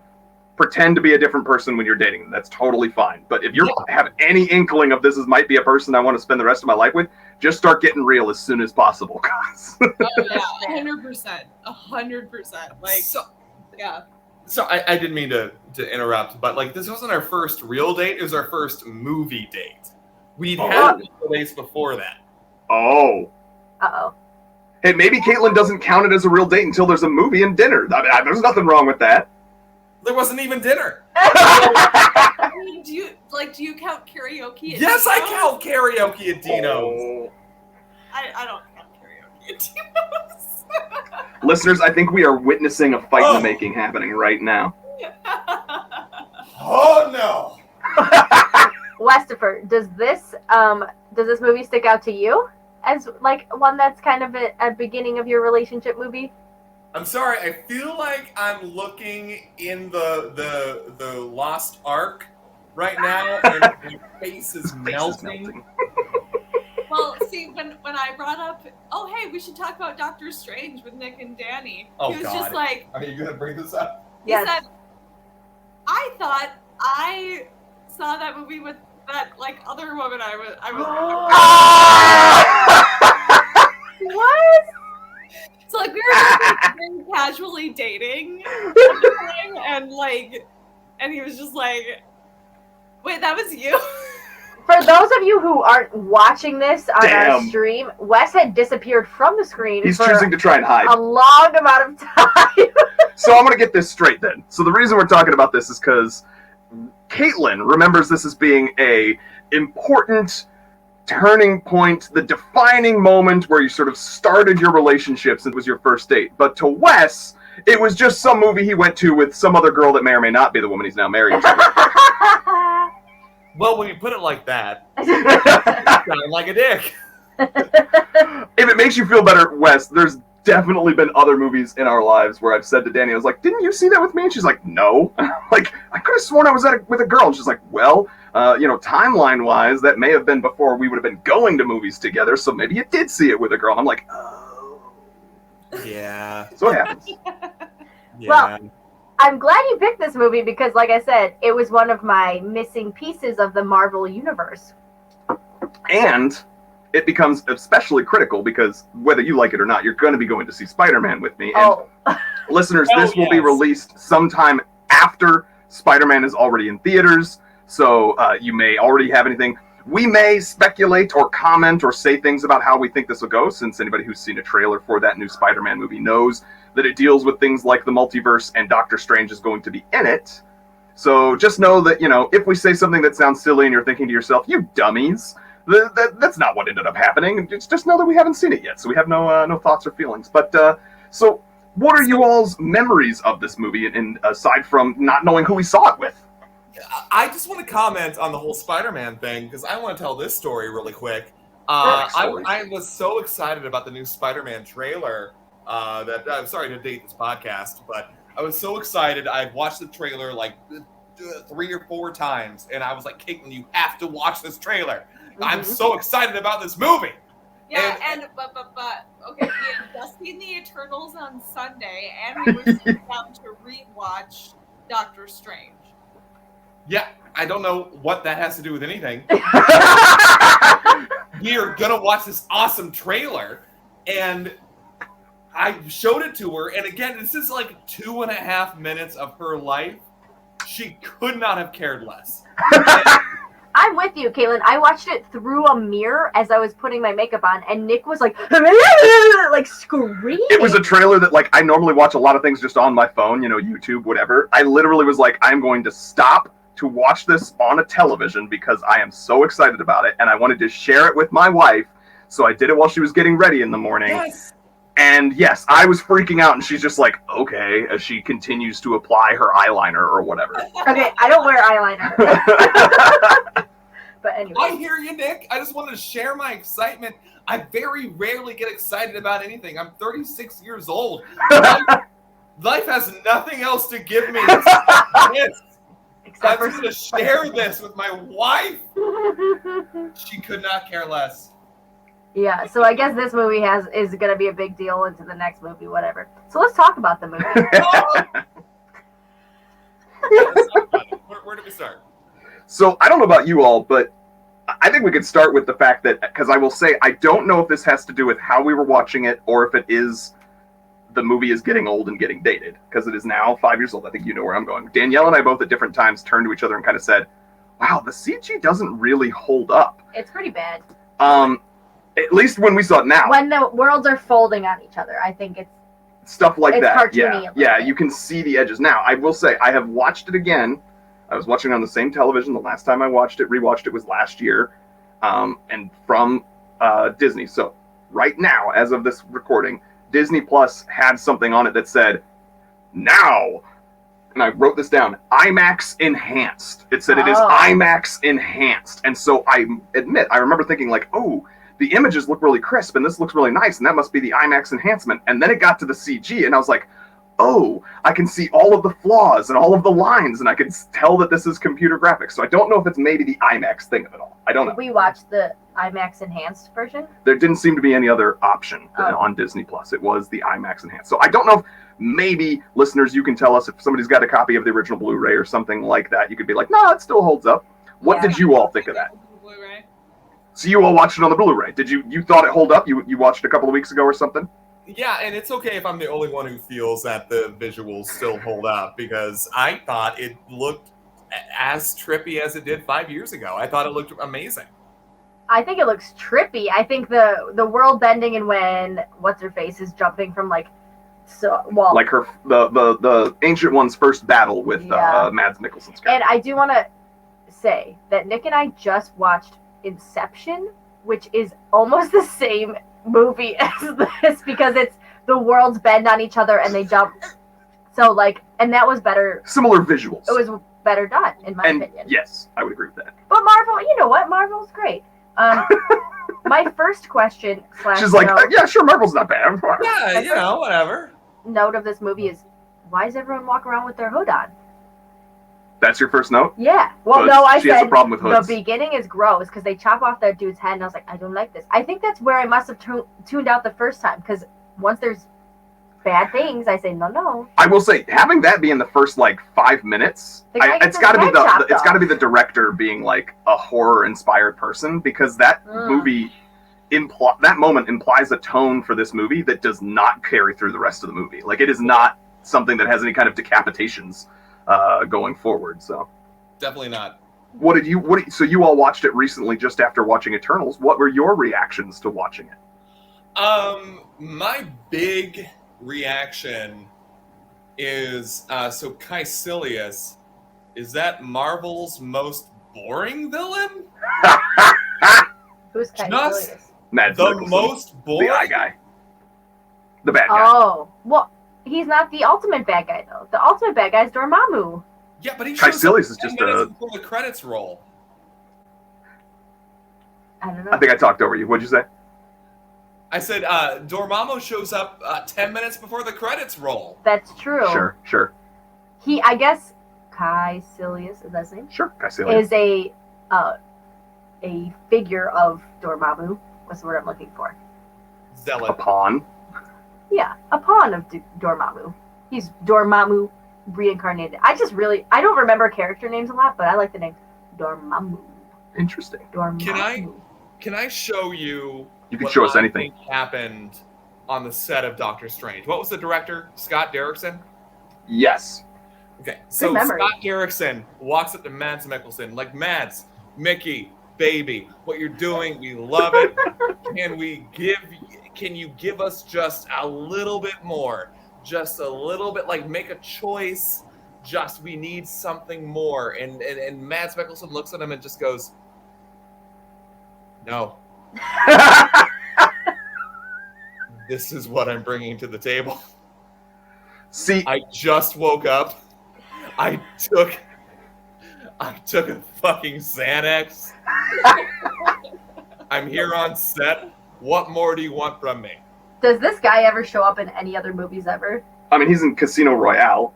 pretend to be a different person when you're dating them. That's totally fine. But if you have any inkling of this might be a person I want to spend the rest of my life with, just start getting real as soon as possible, guys. oh yeah, 100%. 100%. Like, yeah. So I didn't mean to interrupt, but like this wasn't our first real date. It was our first movie date. We'd had a couple days before that. Oh. Uh-oh. Hey, maybe Caitlin doesn't count it as a real date until there's a movie and dinner. There's nothing wrong with that. There wasn't even dinner. I mean, do you count karaoke at Yes, Dino's? I count karaoke at Dino's. I don't count karaoke at Dino's. Listeners, I think we are witnessing a fight in the making happening right now. Oh no! Westifer, does this movie stick out to you as like one that's kind of a beginning of your relationship movie? I'm sorry. I feel like I'm looking in the Lost Ark right now, and my face is melting. Well, see, when I brought up, oh hey, we should talk about Doctor Strange with Nick and Danny. Oh, he was God. just like, Are you gonna bring this up? he Yes. said, I thought I saw that movie with that like other woman I was. What? So like we were just, very casually dating, and like, and he was just like, wait, that was you. For those of you who aren't watching this on our Damn. stream, Wes had disappeared from the screen He's for choosing to try and hide. a long amount of time. So I'm going to get this straight then. So the reason we're talking about this is because Caitlin remembers this as being a important turning point, the defining moment where you sort of started your relationships and it was your first date. But to Wes, it was just some movie he went to with some other girl that may or may not be the woman he's now married to. Well, when you put it like that, you sound like a dick. If it makes you feel better, Wes, there's definitely been other movies in our lives where I've said to Dani, I was like, didn't you see that with me? And she's like, no. Like, I could have sworn I was with a girl. And she's like, well, timeline-wise, that may have been before we would have been going to movies together, so maybe you did see it with a girl. And I'm like, oh. Yeah. So it happens. Yeah. Well, I'm glad you picked this movie because, like I said, it was one of my missing pieces of the Marvel universe. And it becomes especially critical because whether you like it or not, you're going to be going to see Spider-Man with me. And listeners, this will be released sometime after Spider-Man is already in theaters, so you may already have anything. We may speculate or comment or say things about how we think this will go, since anybody who's seen a trailer for that new Spider-Man movie knows that it deals with things like the multiverse and Doctor Strange is going to be in it. So just know that, if we say something that sounds silly and you're thinking to yourself, you dummies, that's not what ended up happening. Just know that we haven't seen it yet, so we have no thoughts or feelings. But, so what are you all's memories of this movie, and aside from not knowing who we saw it with? I just want to comment on the whole Spider-Man thing because I want to tell this story really quick. Story. I was so excited about the new Spider-Man trailer that I'm sorry to date this podcast, but I was so excited. I watched the trailer like 3 or 4 times, and I was like, Caitlin, you have to watch this trailer. Mm-hmm. I'm so excited about this movie. Yeah, but okay, we had just seen the Eternals on Sunday, and we were sitting down to rewatch Doctor Strange. Yeah, I don't know what that has to do with anything. We are gonna watch this awesome trailer, and I showed it to her, and again, this is like 2.5 minutes of her life. She could not have cared less. I'm with you, Caitlin. I watched it through a mirror as I was putting my makeup on, and Nick was like screaming. It was a trailer that, like, I normally watch a lot of things just on my phone, YouTube, whatever. I literally was like, I'm going to stop to watch this on a television because I am so excited about it, and I wanted to share it with my wife, so I did it while she was getting ready in the morning. Yes. And yes, I was freaking out, and she's just like, okay, as she continues to apply her eyeliner or whatever. Okay, I don't wear eyeliner. But anyway. I hear you, Nick. I just wanted to share my excitement. I very rarely get excited about anything. I'm 36 years old. Life has nothing else to give me. I'm going to share this with my wife. She could not care less. Yeah, so I guess this movie is going to be a big deal into the next movie, whatever. So let's talk about the movie. Where do we start? So I don't know about you all, but I think we could start with the fact that, because I will say, I don't know if this has to do with how we were watching it or if it is the movie is getting old and getting dated, because it is now 5 years old. I think you know where I'm going. Danielle and I both at different times turned to each other and kind of said, wow, the CG doesn't really hold up. It's pretty bad. At least when we saw it now. When the worlds are folding on each other, I think it's stuff like that. Cartoony Yeah, you can see the edges. Now, I will say, I have watched it again. I was watching it on the same television. The last time I rewatched it was last year, and from Disney. So right now, as of this recording, Disney Plus had something on it that said, now, and I wrote this down, IMAX enhanced. It said it is IMAX enhanced. And so I admit, I remember thinking like, oh, the images look really crisp and this looks really nice and that must be the IMAX enhancement. And then it got to the CG and I was like, oh, I can see all of the flaws and all of the lines and I can tell that this is computer graphics. So I don't know if it's maybe the IMAX thing of it all. I don't know. We watched the IMAX enhanced version? There didn't seem to be any other option on Disney Plus. It was the IMAX enhanced. So I don't know if maybe listeners, you can tell us if somebody's got a copy of the original Blu-ray or something like that. You could be like, no, it still holds up. What did you all think of that? Blu-ray. So you all watched it on the Blu-ray. Did you thought it held up? You watched it a couple of weeks ago or something? Yeah, and it's okay if I'm the only one who feels that the visuals still hold up because I thought it looked as trippy as it did 5 years ago. I thought it looked amazing. I think it looks trippy. I think the world bending and when what's her face is jumping from like like her the Ancient One's first battle with Mads Mikkelsen's character. And I do want to say that Nick and I just watched Inception, which is almost the same movie as this because it's the worlds bend on each other and they jump. So like, and that was better. Similar visuals. It was better done in my opinion. Yes, I would agree with that. But Marvel, you know what? Marvel's great. My first question / She's like, yeah, sure, Marvel's not bad. Yeah, you know, whatever. Note of this movie is, why does everyone walk around with their hood on? That's your first note? Yeah. Well, so no, I she said has a problem with hoods. The beginning is gross because they chop off that dude's head, and I was like, I don't like this. I think that's where I must have tuned out the first time because once there's bad things, I say no. I will say, having that be in the first like 5 minutes, it's got to be the director being like a horror-inspired person because that movie. That moment implies a tone for this movie that does not carry through the rest of the movie. Like it is not something that has any kind of decapitations going forward. So definitely not. So you all watched it recently, just after watching Eternals. What were your reactions to watching it? My big reaction is so Caecilius, is that Marvel's most boring villain? Who's Caecilius? Mads the Mikkelsen, most boring? The eye guy. The bad guy. Oh, well, he's not the ultimate bad guy, though. The ultimate bad guy is Dormammu. Yeah, but he shows Caecilius up is just 10 minutes before the credits roll. I don't know. I think I talked over you. What'd you say? I said Dormammu shows up 10 minutes before the credits roll. That's true. Sure. I guess Caecilius, is that his name? Sure, Caecilius. Is a figure of Dormammu. What's the word I'm looking for? Zealot. A pawn. Yeah, a pawn of Dormammu. He's Dormammu reincarnated. I don't remember character names a lot, but I like the name Dormammu. Interesting. Dormammu. Can I show you? You can show us anything. Happened on the set of Doctor Strange. What was the director? Scott Derrickson? Yes. Okay, so Scott Derrickson walks up to Mads Mikkelsen, like, Mads, Mickey, baby, what you're doing, we love it. Can you give us just a little bit more? Just a little bit, like, make a choice. Just, we need something more. And Mads Mikkelsen looks at him and just goes, no. This is what I'm bringing to the table. See, I just woke up. I took a fucking Xanax. I'm here on set. What more do you want from me? Does this guy ever show up in any other movies ever? I mean, he's in Casino Royale.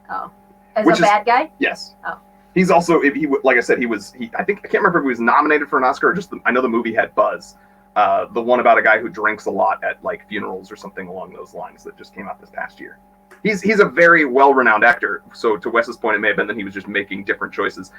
Oh, as a bad guy? Yes. Oh. He's also, like I said, I can't remember if he was nominated for an Oscar or just, I know the movie had buzz. The one about a guy who drinks a lot at like funerals or something along those lines that just came out this past year. He's a very well-renowned actor. So to Wes's point, it may have been that he was just making different choices.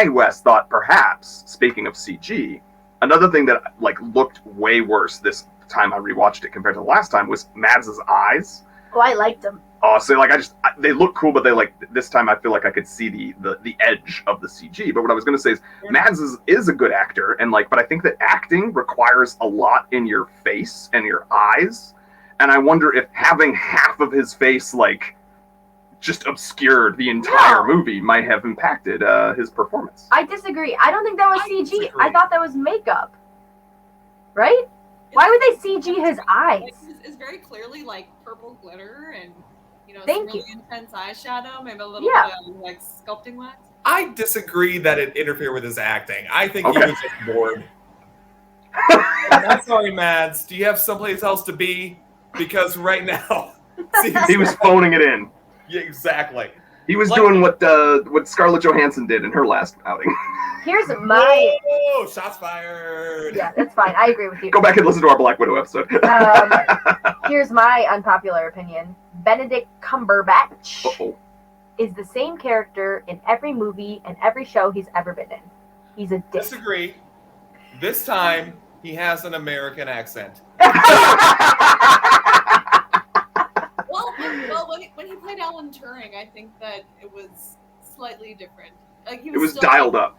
Wes, thought perhaps, speaking of CG, another thing that like looked way worse this time I rewatched it compared to the last time was Mads's eyes. Oh, I liked them. Oh, so like they look cool, but they like this time I feel like I could see the edge of the CG. But what I was going to say is Mads is a good actor, and like, but I think that acting requires a lot in your face and your eyes, and I wonder if having half of his face like just obscured the entire movie might have impacted his performance. I disagree. I don't think that was CG. I thought that was makeup. Right? Why would they CG his eyes? It's very clearly like purple glitter and Thank some really intense eyeshadow, maybe a little Yeah. bit of like sculpting wax. I disagree that it interfered with his acting. I think he Okay. was just bored. I'm sorry, Mads. Do you have someplace else to be? Because right now, He was phoning it in. Yeah, exactly. He was Like- doing what Scarlett Johansson did in her last outing. Here's my. Whoa, shots fired. Yeah, that's fine. I agree with you. Go back and listen to our Black Widow episode. Here's my unpopular opinion. Benedict Cumberbatch Uh-oh. is the same character in every movie and every show he's ever been in. He's a dick. Disagree. This time, he has an American accent. Well, when he played Alan Turing, I think that it was slightly different. Like he It was still, dialed up.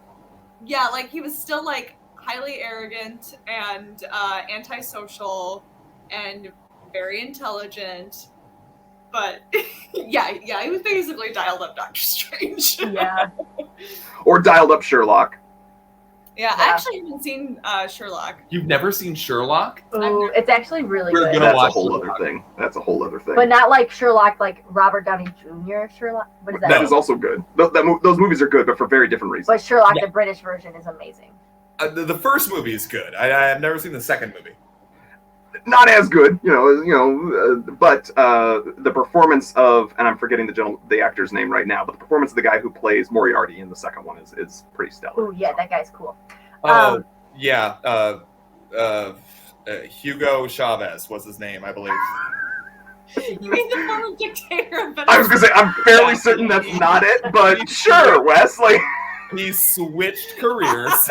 Yeah, like he was still like highly arrogant and antisocial and very intelligent. But yeah, he was basically dialed up Doctor Strange. Yeah. Or dialed up Sherlock. Yeah, I actually haven't seen Sherlock. You've never seen Sherlock? Ooh, it's actually really We're good. gonna That's a watch whole Sherlock. other thing. That's a whole other thing. But not like Sherlock, like Robert Downey Jr. Sherlock. What is that? That is also good. Those movies are good, but for very different reasons. But Sherlock, Yeah. the British version, is amazing. The first movie is good. I have never seen the second movie. Not as good, but the performance of, and I'm forgetting the actor's name right now, but the performance of the guy who plays Moriarty in the second one is pretty stellar. Ooh, yeah, that guy's cool. Oh, yeah. Hugo Chavez was his name, I believe. You mean the former dictator of Venezuela? I was gonna say, I'm fairly certain that's not it, but sure, Wes. Like, He switched careers.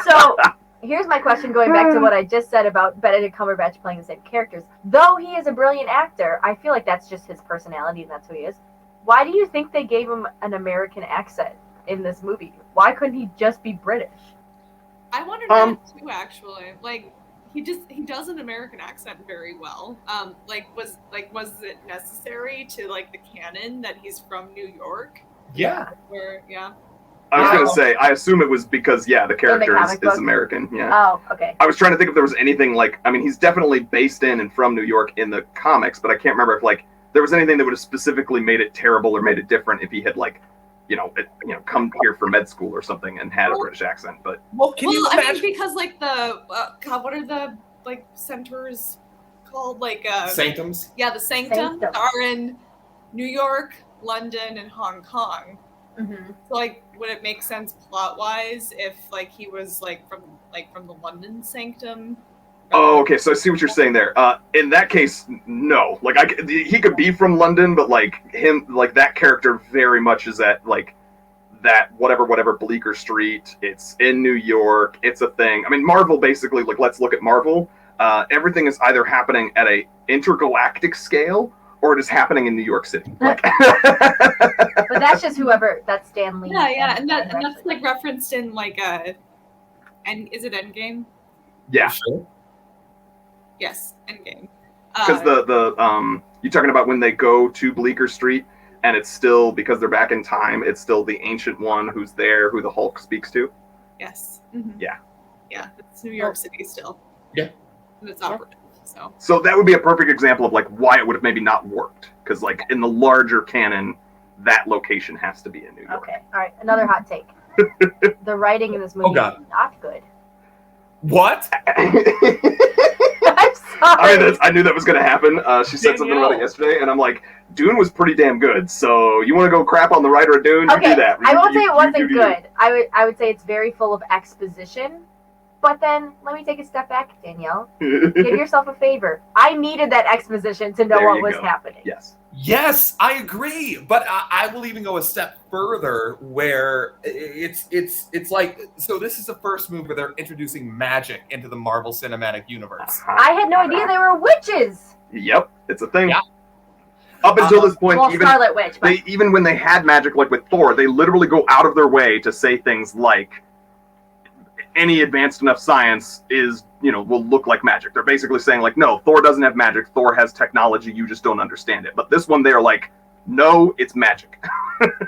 So here's my question, going back to what I just said about Benedict Cumberbatch playing the same characters. Though he is a brilliant actor, I feel like that's just his personality and that's who he is. Why do you think they gave him an American accent in this movie? Why couldn't he just be British? I wondered that too, actually. Like, he does an American accent very well. Was it necessary to like the canon that he's from New York? Yeah. Or yeah. I was Wow. gonna say, I assume it was because, the character comic book? is American. Yeah. Oh, okay. I was trying to think if there was anything he's definitely based in and from New York in the comics, but I can't remember if there was anything that would have specifically made it terrible or made it different if he had come here for med school or something and had a British accent. But Well, can you I imagine? mean, because like the God, what are the centers called? Sanctums? Yeah, the sanctums Sanctum. are in New York, London, and Hong Kong. Mm-hmm. So, would it make sense plot-wise if he was from the London sanctum? oh, okay, so I see what you're saying there. In that case, no. He could be from London, but that character very much is at that whatever Bleecker Street. It's in New York. It's a thing. I mean, Marvel basically, let's look at Marvel. Everything is either happening at a intergalactic scale or it is happening in New York City. But that's just that's Stan Lee. Yeah, and that's referenced in and is it Endgame? Yeah, Sure. Yes, Endgame. because you're talking about when they go to Bleecker Street and it's still, because they're back in time, it's still the Ancient One who's there, who the Hulk speaks to. Yes. Mm-hmm. Yeah. Yeah, it's New York City still. Yeah. And it's operative. So that would be a perfect example of why it would have maybe not worked, because in the larger canon, that location has to be in New York. Okay, all right. Another hot take. The writing in this movie God. is not good. What? I'm I sorry. mean, I knew that was going to happen. She said something about it Danielle. yesterday, and I'm like, Dune was pretty damn good. So you want to go crap on the writer of Dune? Okay, You do that. I won't say You it wasn't do you. good. I would say it's very full of exposition. But then let me take a step back, Danielle. Give yourself a favor. I needed that exposition to know There what you was go. happening. Yes. Yes, I agree. But I will even go a step further where it's so this is the first movie where they're introducing magic into the Marvel Cinematic Universe. I had no idea they were witches. Yep, it's a thing. Yeah. Up until this point, Well, Scarlet Witch. But even when they had magic, like with Thor, they literally go out of their way to say things like, any advanced enough science will look like magic. They're basically saying no, Thor doesn't have magic. Thor has technology. You just don't understand it. But this one, they are like, no, it's magic.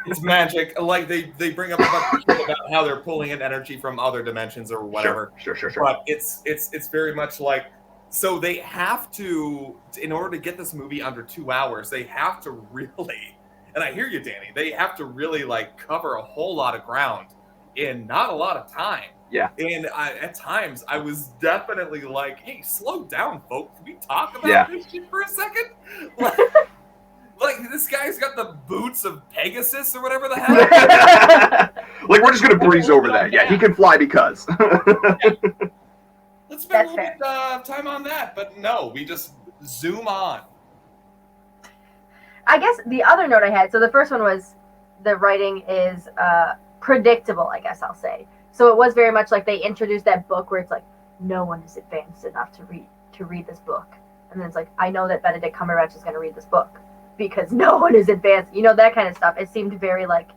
It's magic. Like they bring up a bunch of shit about how they're pulling in energy from other dimensions or whatever. Sure. But it's very much like, so they have to, in order to get this movie under 2 hours, they have to really, and I hear you, Danny, they have to really like cover a whole lot of ground in not a lot of time. Yeah. And at times I was definitely like, hey, slow down, folks. Can we talk about this shit for a second? Like this guy's got the boots of Pegasus or whatever the hell. Like, we're just going to breeze over that. Yeah, he can fly because. Let's spend a little bit of time on that. But no, we just zoom on. I guess the other note I had, so the first one was the writing is predictable, I guess I'll say. So it was very much like they introduced that book where it's like, no one is advanced enough to read this book. And then it's like, I know that Benedict Cumberbatch is going to read this book because no one is advanced. You know, that kind of stuff. It seemed very like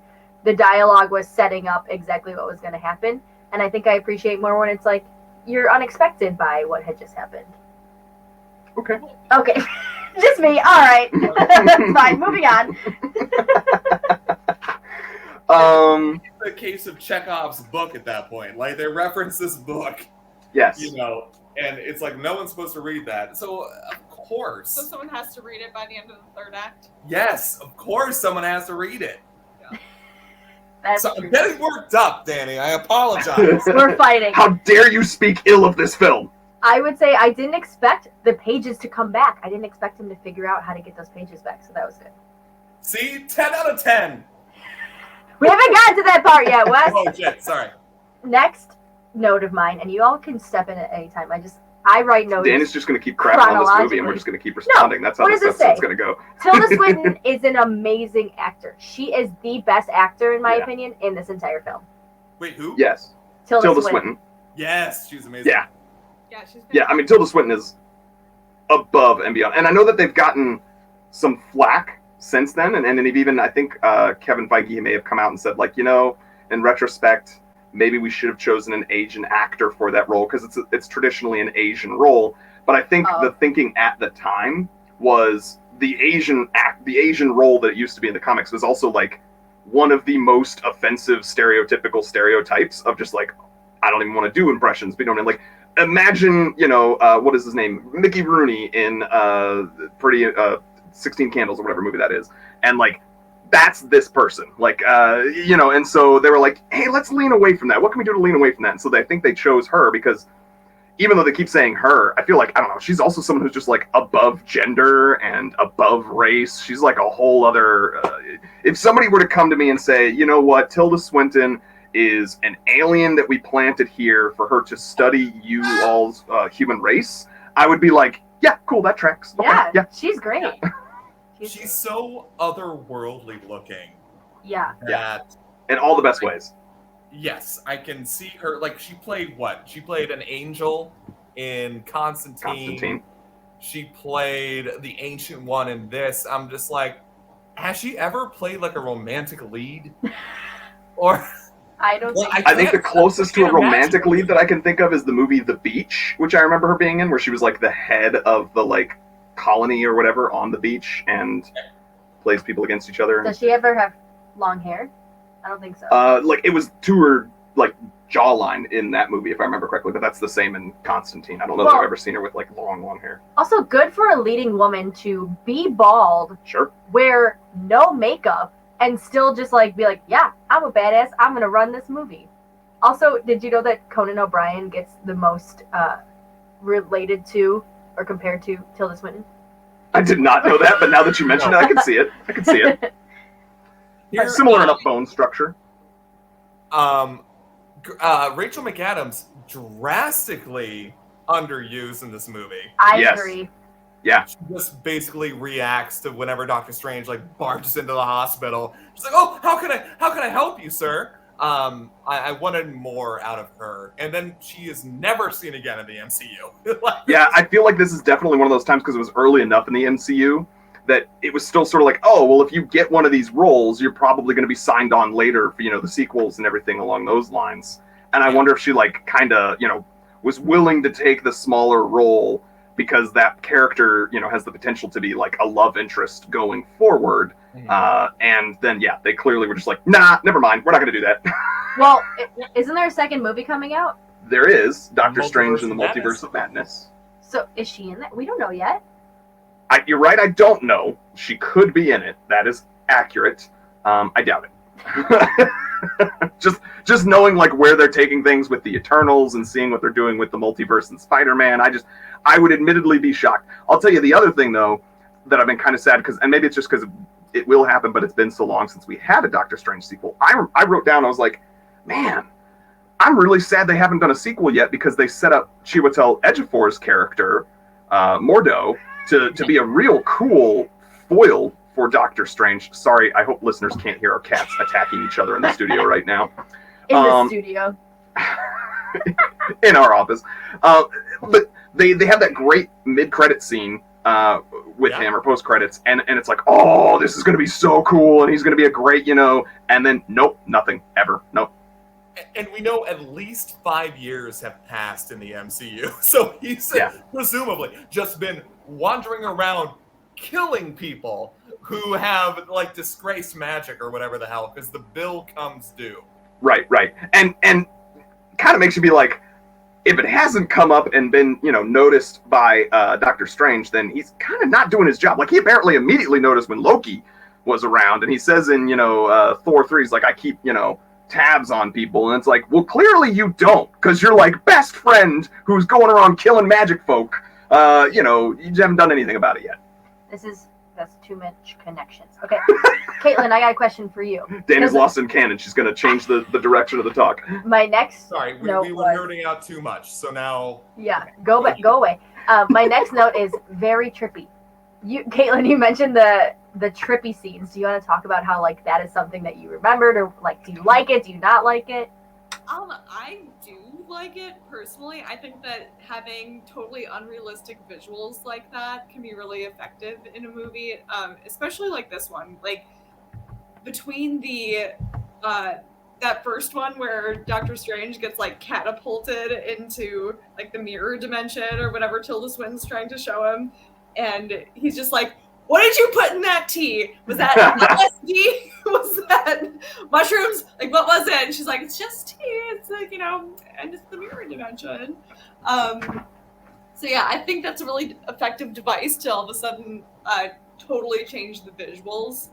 the dialogue was setting up exactly what was going to happen. And I think I appreciate more when it's like, you're unexpected by what had just happened. Okay. Just me. All right. That's fine. Moving on. It's a case of Chekhov's book at that point. Like, they reference this book. Yes. You know, and it's like, no one's supposed to read that. So, of course. So someone has to read it by the end of the third act? Yes, of course someone has to read it. Yeah. So I'm getting worked up, Danny. I apologize. We're fighting. How dare you speak ill of this film? I would say I didn't expect the pages to come back. I didn't expect him to figure out how to get those pages back, so that was good. See? 10 out of 10. We haven't gotten to that part yet, Wes. Oh, shit. Sorry. Next note of mine, and you all can step in at any time. I write notes. Dan is just going to keep crapping on this movie, and we're just going to keep responding. That's how what this does it episode's say? going to go. Tilda Swinton is an amazing actor. She is the best actor, in my opinion, in this entire film. Wait, who? Yes. Tilda Swinton. Yes, she's amazing. Yeah. Yeah, she's Yeah, I mean, Tilda Swinton is above and beyond. And I know that they've gotten some flack since then, and then even, I think, Kevin Feige may have come out and said, like, you know, in retrospect, maybe we should have chosen an Asian actor for that role, because it's traditionally an Asian role. But I think the thinking at the time was the Asian role that it used to be in the comics was also, like, one of the most offensive stereotypical stereotypes of just, like, I don't even want to do impressions, but you know what I mean? Like, imagine, you know, what is his name? Mickey Rooney in 16 Candles or whatever movie that is. And, like, that's this person. Like, you know, and so they were like, hey, let's lean away from that. What can we do to lean away from that? And so I think they chose her because even though they keep saying her, I feel like, I don't know, she's also someone who's just, like, above gender and above race. She's, like, a whole other... if somebody were to come to me and say, you know what, Tilda Swinton is an alien that we planted here for her to study you all's human race, I would be like, yeah, cool, that tracks. Okay, yeah, she's great. She's so otherworldly looking. Yeah. That, in all the best ways. Yes, I can see her. Like, she played what? She played an angel in Constantine. She played the Ancient One in this. I'm just like, has she ever played, like, a romantic lead? Or... I don't think. I think the closest to a romantic lead that I can think of is the movie The Beach, which I remember her being in, where she was like the head of the like colony or whatever on the beach and plays people against each other. Does she ever have long hair? I don't think so. Like it was to her like jawline in that movie, if I remember correctly, but that's the same in Constantine. I don't know if I've ever seen her with like long hair. Also, good for a leading woman to be bald, sure, wear no makeup, and still just like be like, yeah, I'm a badass. I'm gonna run this movie. Also, did you know that Conan O'Brien gets the most related to or compared to Tilda Swinton? I did not know that, but now that you mentioned it, I can see it. Here, similar enough bone structure. Rachel McAdams drastically underused in this movie. I agree. Yeah. She just basically reacts to whenever Doctor Strange like barges into the hospital. She's like, "Oh, how can I help you, sir?" I wanted more out of her, and then she is never seen again in the MCU. Yeah, I feel like this is definitely one of those times because it was early enough in the MCU that it was still sort of like, oh, well, if you get one of these roles, you're probably going to be signed on later for, you know, the sequels and everything along those lines. And I wonder if she like kind of, you know, was willing to take the smaller role because that character, has the potential to be like a love interest going forward. And then, they clearly were just like, nah, never mind. We're not going to do that. Well, isn't there a second movie coming out? There is Doctor Multiverse Strange and the of Multiverse of Madness. So is she in that? We don't know yet. You're right, I don't know. She could be in it. That is accurate. I doubt it. just knowing like where they're taking things with the Eternals and seeing what they're doing with the multiverse and Spider-Man, I would admittedly be shocked. I'll tell you the other thing though that I've been kind of sad because, and maybe it's just because it will happen, but it's been so long since we had a Doctor Strange sequel. I wrote down, I was like, man, I'm really sad they haven't done a sequel yet because they set up Chiwetel Ejiofor's character, Mordo, to be a real cool foil for Doctor Strange. Sorry, I hope listeners can't hear our cats attacking each other in the studio right now. In the studio. In our office. But they have that great mid-credit scene with him, or post-credits, and it's like, oh, this is going to be so cool, and he's going to be a great, and then, nope, nothing, ever, nope. And we know at least 5 years have passed in the MCU, so he's presumably just been wandering around killing people who have like disgraced magic or whatever the hell, because the bill comes due. Right. And kind of makes you be like, if it hasn't come up and been, noticed by Doctor Strange, then he's kind of not doing his job. Like, he apparently immediately noticed when Loki was around, and he says in, Thor 3, he's like, I keep, tabs on people, and it's like, well, clearly you don't, because you're like best friend who's going around killing magic folk. You haven't done anything about it yet. That's too much connections. Okay, Caitlin, I got a question for you. Dani's lost in canon. She's going to change the direction of the talk. My next Sorry, we were nerding out too much, so now... Yeah, go away. My next note is very trippy. Caitlin, you mentioned the trippy scenes. Do you want to talk about how like that is something that you remembered, or like do you like it? Do you not like it? I do like it personally. I think that having totally unrealistic visuals like that can be really effective in a movie, especially like this one. Like between the that first one where Doctor Strange gets like catapulted into like the mirror dimension or whatever Tilda Swinton's trying to show him, and he's just like, what did you put in that tea? Was that LSD? Was that mushrooms? Like, what was it? And she's like, it's just tea. It's like, and it's the mirror dimension. So yeah, I think that's a really effective device to all of a sudden totally change the visuals.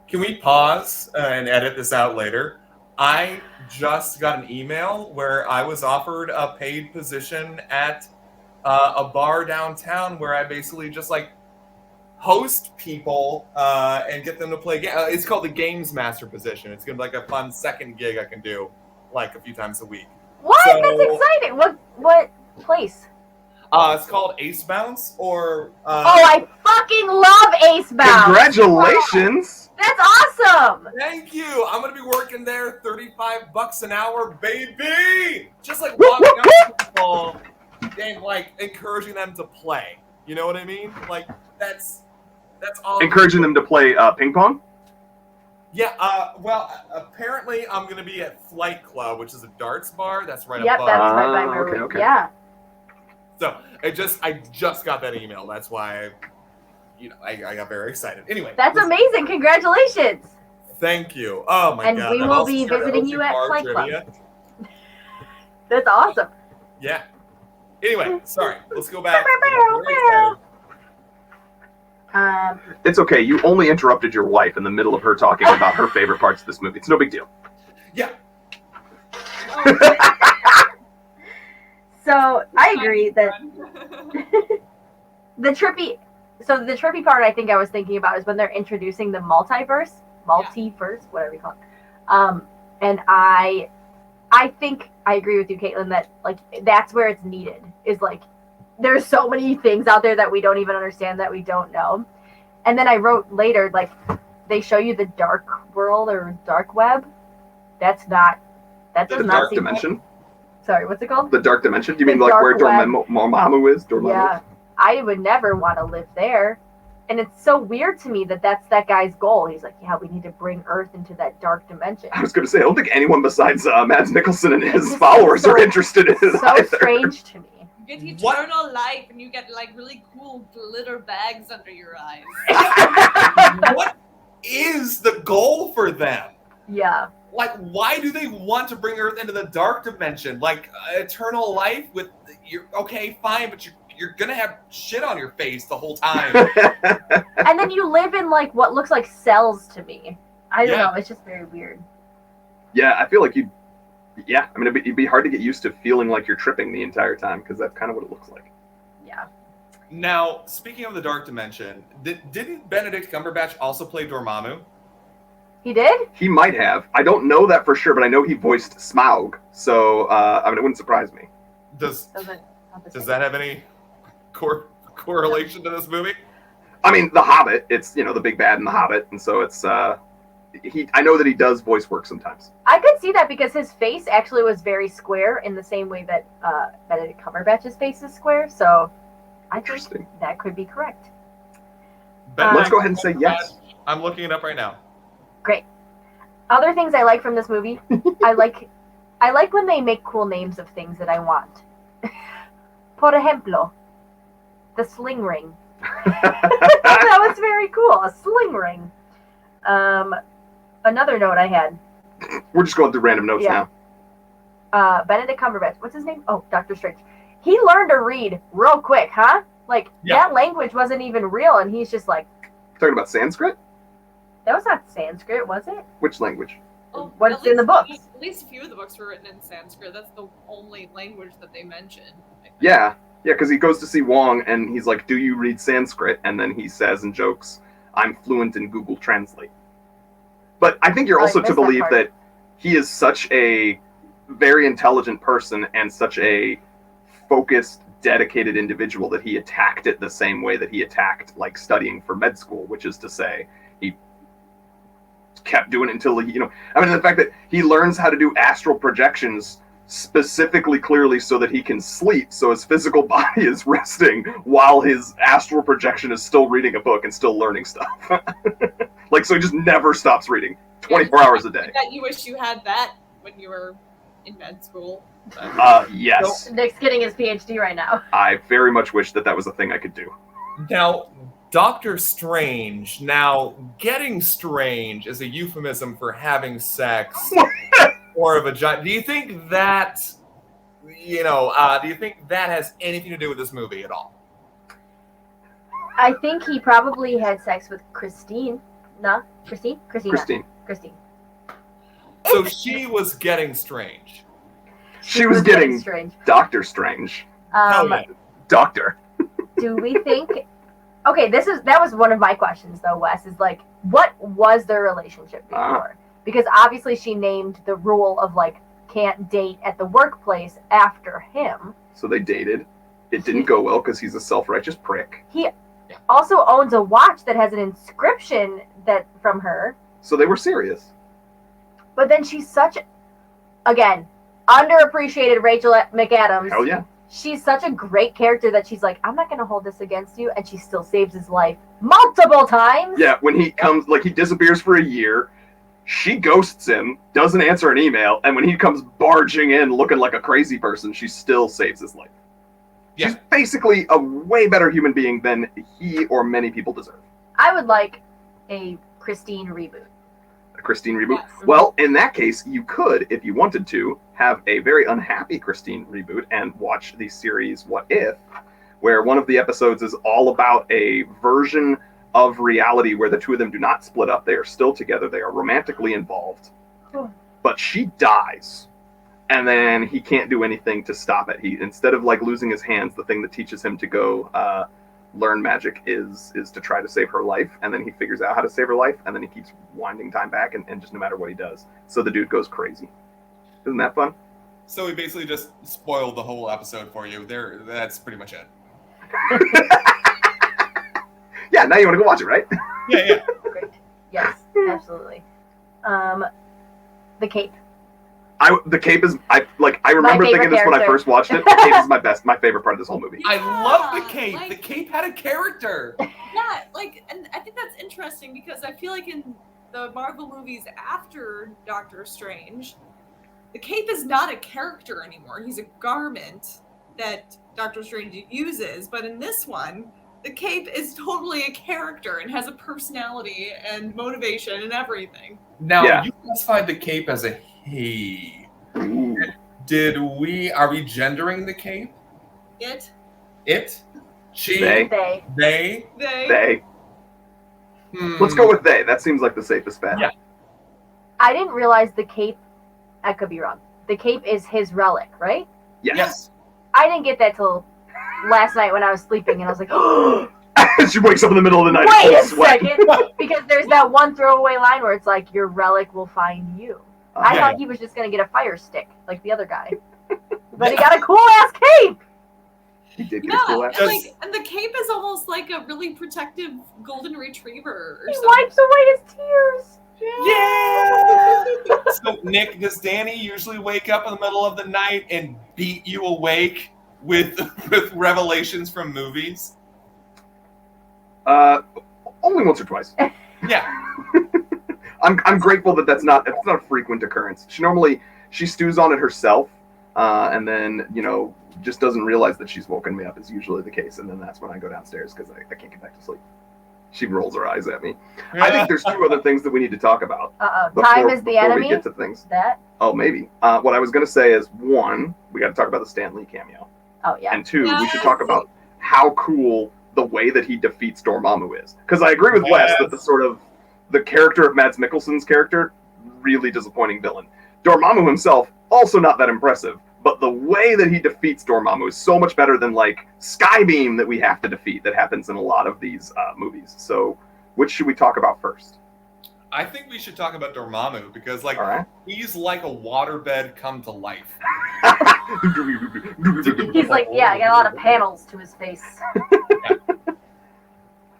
Can we pause and edit this out later? I just got an email where I was offered a paid position at a bar downtown where I basically just like host people and get them to play games. It's called the Games Master position. It's gonna be like a fun second gig I can do like a few times a week. What? So, that's exciting. What place? It's called Ace Bounce, or I fucking love Ace Bounce. Congratulations. Wow. That's awesome. Thank you. I'm gonna be working there $35 an hour, baby. Just like walking up to people and like encouraging them to play. You know what I mean? Like that's all. Encouraging them to play ping pong? Yeah, well, apparently I'm going to be at Flight Club, which is a darts bar. That's right above. Yep, that's right by my room. Okay. Yeah. So I just got that email. That's why I got very excited. Anyway. That's amazing. Congratulations. Thank you. Oh my God. And we will be visiting you at Flight Club. That's awesome. Yeah. Anyway, sorry. Let's go back. It's okay. You only interrupted your wife in the middle of her talking about her favorite parts of this movie. It's no big deal. Yeah. So I agree that the trippy part I think I was thinking about is when they're introducing the multiverse, whatever you call it. And I think I agree with you, Caitlin, that like that's where it's needed. Is like there's so many things out there that we don't even understand that we don't know. And then I wrote later, like they show you the dark world or dark web. That does not dark seem dimension. Like, sorry, what's it called? The dark dimension. Do you mean like where Dormammu is? Dormammu? Yeah, I would never want to live there. And it's so weird to me that that's that guy's goal. He's like, yeah, we need to bring Earth into that dark dimension. I was going to say, I don't think anyone besides Mads Mikkelsen and his followers are interested in it so either. Strange to me. You get What? eternal life, and you get like really cool glitter bags under your eyes. What is the goal for them? Yeah. Like, why do they want to bring Earth into the dark dimension? Like, eternal life with you're okay, fine, but you're gonna have shit on your face the whole time. And then you live in like what looks like cells to me. I don't Yeah. know. It's just very weird. Yeah, I feel like yeah, I mean, it'd be hard to get used to feeling like you're tripping the entire time, because that's kind of what it looks like. Yeah. Now, speaking of the dark dimension, didn't Benedict Cumberbatch also play Dormammu? He did? He might have. I don't know that for sure, but I know he voiced Smaug, so I mean, it wouldn't surprise me. Does Not the same. that have any correlation to this movie? I mean, The Hobbit. It's the big bad in The Hobbit, and so it's I know that he does voice work sometimes. I could see that because his face actually was very square in the same way that Benedict Cumberbatch's face is square. So I think Interesting. that could be correct. Let's go ahead and say yes. I'm looking it up right now. Great. Other things I like from this movie, I like when they make cool names of things that I want. Por ejemplo, the sling ring. That was very cool. A sling ring. Another note I had. We're just going through random notes Yeah. now. Benedict Cumberbatch. What's his name? Oh, Dr. Strange. He learned to read real quick, huh? Like, Yeah. that language wasn't even real, and he's just like, Talking about Sanskrit? that was not Sanskrit, was it? Which language? Oh, What's at in the least- books? At least a few of the books were written in Sanskrit. That's the only language that they mention. I think. Yeah, because he goes to see Wong, and he's like, "Do you read Sanskrit?" And then he says and jokes, "I'm fluent in Google Translate." But I think you're Oh, I also to missed that believe part. that he is such a very intelligent person and such a focused, dedicated individual that he attacked it the same way that he attacked like studying for med school, which is to say, he kept doing it until he, I mean, the fact that he learns how to do astral projections specifically clearly so that he can sleep, so his physical body is resting while his astral projection is still reading a book and still learning stuff. Like, so he just never stops reading 24 hours a day. I bet you wish you had that when you were in med school. Yes, Nick's getting his PhD right now. I very much wish that was a thing I could do. Now, Doctor Strange. Now, getting strange is a euphemism for having sex or a vagina. Do you think that, do you think that has anything to do with this movie at all? I think he probably had sex with Christine. No? Christine? Christine. Christine. So she was getting strange. She was getting strange. Doctor Strange. Hell yeah. Doctor. Do we think? Okay, that was one of my questions though, Wes. Is like, what was their relationship before? Because obviously she named the rule of like can't date at the workplace after him. So they dated. It didn't go well because he's a self-righteous prick. He also owns a watch that has an inscription that from her. So they were serious. But then she's such, again, underappreciated Rachel McAdams. Hell yeah. She's such a great character that she's like, I'm not going to hold this against you. And she still saves his life multiple times. Yeah, when he comes, like, he disappears for a year, she ghosts him, doesn't answer an email, and when he comes barging in looking like a crazy person, she still saves his life. Yeah. She's basically a way better human being than he or many people deserve. I would like a Christine reboot. A Christine reboot? Yes. Well, in that case, you could, if you wanted to, have a very unhappy Christine reboot and watch the series What If, where one of the episodes is all about a version of reality where the two of them do not split up. They are still together. They are romantically involved. Oh. But she dies. And then he can't do anything to stop it. He, instead of like losing his hands, the thing that teaches him to go learn magic is to try to save her life. And then he figures out how to save her life. And then he keeps winding time back and just no matter what he does. So the dude goes crazy. Isn't that fun? So we basically just spoiled the whole episode for you. That's pretty much it. Yeah, now you want to go watch it, right? Yeah. Great. Yes, absolutely. The cape. The cape is I remember My thinking this when I favorite first watched it. The cape is my favorite part of this whole movie. I love the Yeah, cape. like- The cape had a character. Yeah, and I think that's interesting because I feel like in the Marvel movies after Doctor Strange, the cape is not a character anymore. He's a garment that Doctor Strange uses, but in this one, the cape is totally a character and has a personality and motivation and everything. Now, you classified the cape as a he. Ooh. Are we gendering the cape? It. She. They. They. Let's go with they. That seems like the safest bet. Yeah. I didn't realize the cape. I could be wrong. The cape is his relic, right? Yes. I didn't get that till last night when I was sleeping, and I was like, oh. She wakes up in the middle of the night. Wait a second, because there's that one throwaway line where it's like, your relic will find you. I thought he was just going to get a fire stick, like the other guy. But he got a cool-ass cape! He did get a cool-ass cape. And the cape is almost like a really protective golden retriever or he something. Wipes away his tears! Yeah! So, Nick, does Dani usually wake up in the middle of the night and beat you awake with revelations from movies? Only once or twice. Yeah. I'm grateful that it's not a frequent occurrence. She stews on it herself, and then just doesn't realize that she's woken me up is usually the case, and then that's when I go downstairs because I can't get back to sleep. She rolls her eyes at me. I think there's two other things that we need to talk about. Time is the enemy. Before we get to things. That? Oh, maybe. What I was going to say is, one, we got to talk about the Stan Lee cameo. Oh, yeah. And two, we should talk about how cool the way that he defeats Dormammu is. Because I agree with Wes that the character of Mads Mikkelsen's character, really disappointing villain. Dormammu himself, also not that impressive. But the way that he defeats Dormammu is so much better than, like, Skybeam that we have to defeat that happens in a lot of these movies. So, which should we talk about first? I think we should talk about Dormammu because, like, he's like a waterbed come to life. He's like, I got a lot of panels to his face.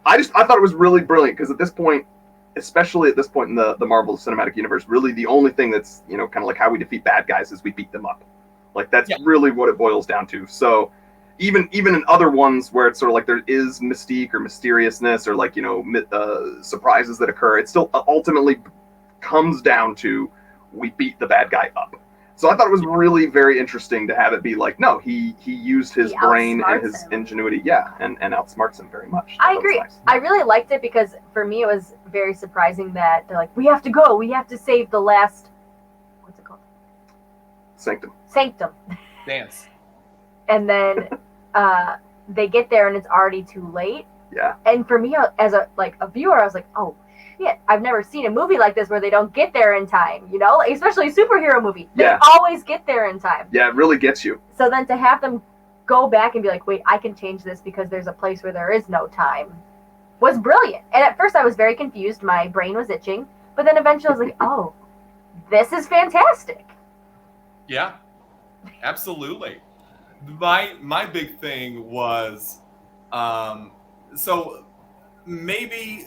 I thought it was really brilliant because at this point, especially at this point in the Marvel Cinematic Universe, really the only thing that's, kind of like how we defeat bad guys is we beat them up. Like, that's really what it boils down to. So even in other ones where it's sort of like there is mystique or mysteriousness or, like, surprises that occur, it still ultimately comes down to we beat the bad guy up. So I thought it was really very interesting to have it be like, no, he used his brain and his ingenuity, and outsmarts him very much. I agree. Nice. I really liked it because for me it was very surprising that they're like, we have to save the last, what's it called? Sanctum. Dance. And then they get there and it's already too late. Yeah. And for me as a viewer, I was like, oh shit, I've never seen a movie like this where they don't get there in time, like, especially a superhero movie. They always get there in time. Yeah, it really gets you. So then to have them go back and be like, wait, I can change this because there's a place where there is no time was brilliant. And at first I was very confused. My brain was itching. But then eventually I was like, oh, this is fantastic. Yeah, absolutely. My big thing was, so maybe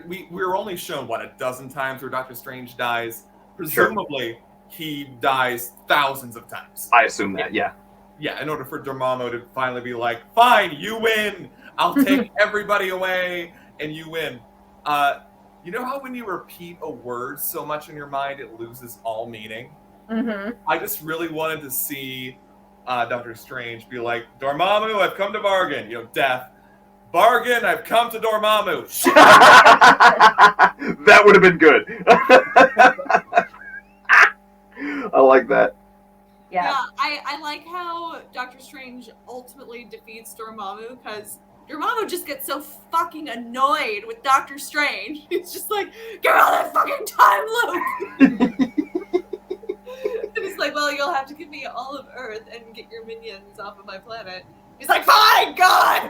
we were only shown a dozen times where Doctor Strange dies. Presumably, he dies thousands of times. I assume that, yeah. Yeah, in order for Dormammu to finally be like, fine, you win. I'll take everybody away, and you win. You know how when you repeat a word so much in your mind, it loses all meaning? Mm-hmm. I just really wanted to see Doctor Strange be like, Dormammu, I've come to bargain. Death. Bargain, I've come to Dormammu. That would have been good. I like that. Yeah, I like how Doctor Strange ultimately defeats Dormammu because Dormammu just gets so fucking annoyed with Doctor Strange. He's just like, get out of that fucking time loop! And he's like, well, you'll have to give me all of Earth and get your minions off of my planet. He's like, fine, God!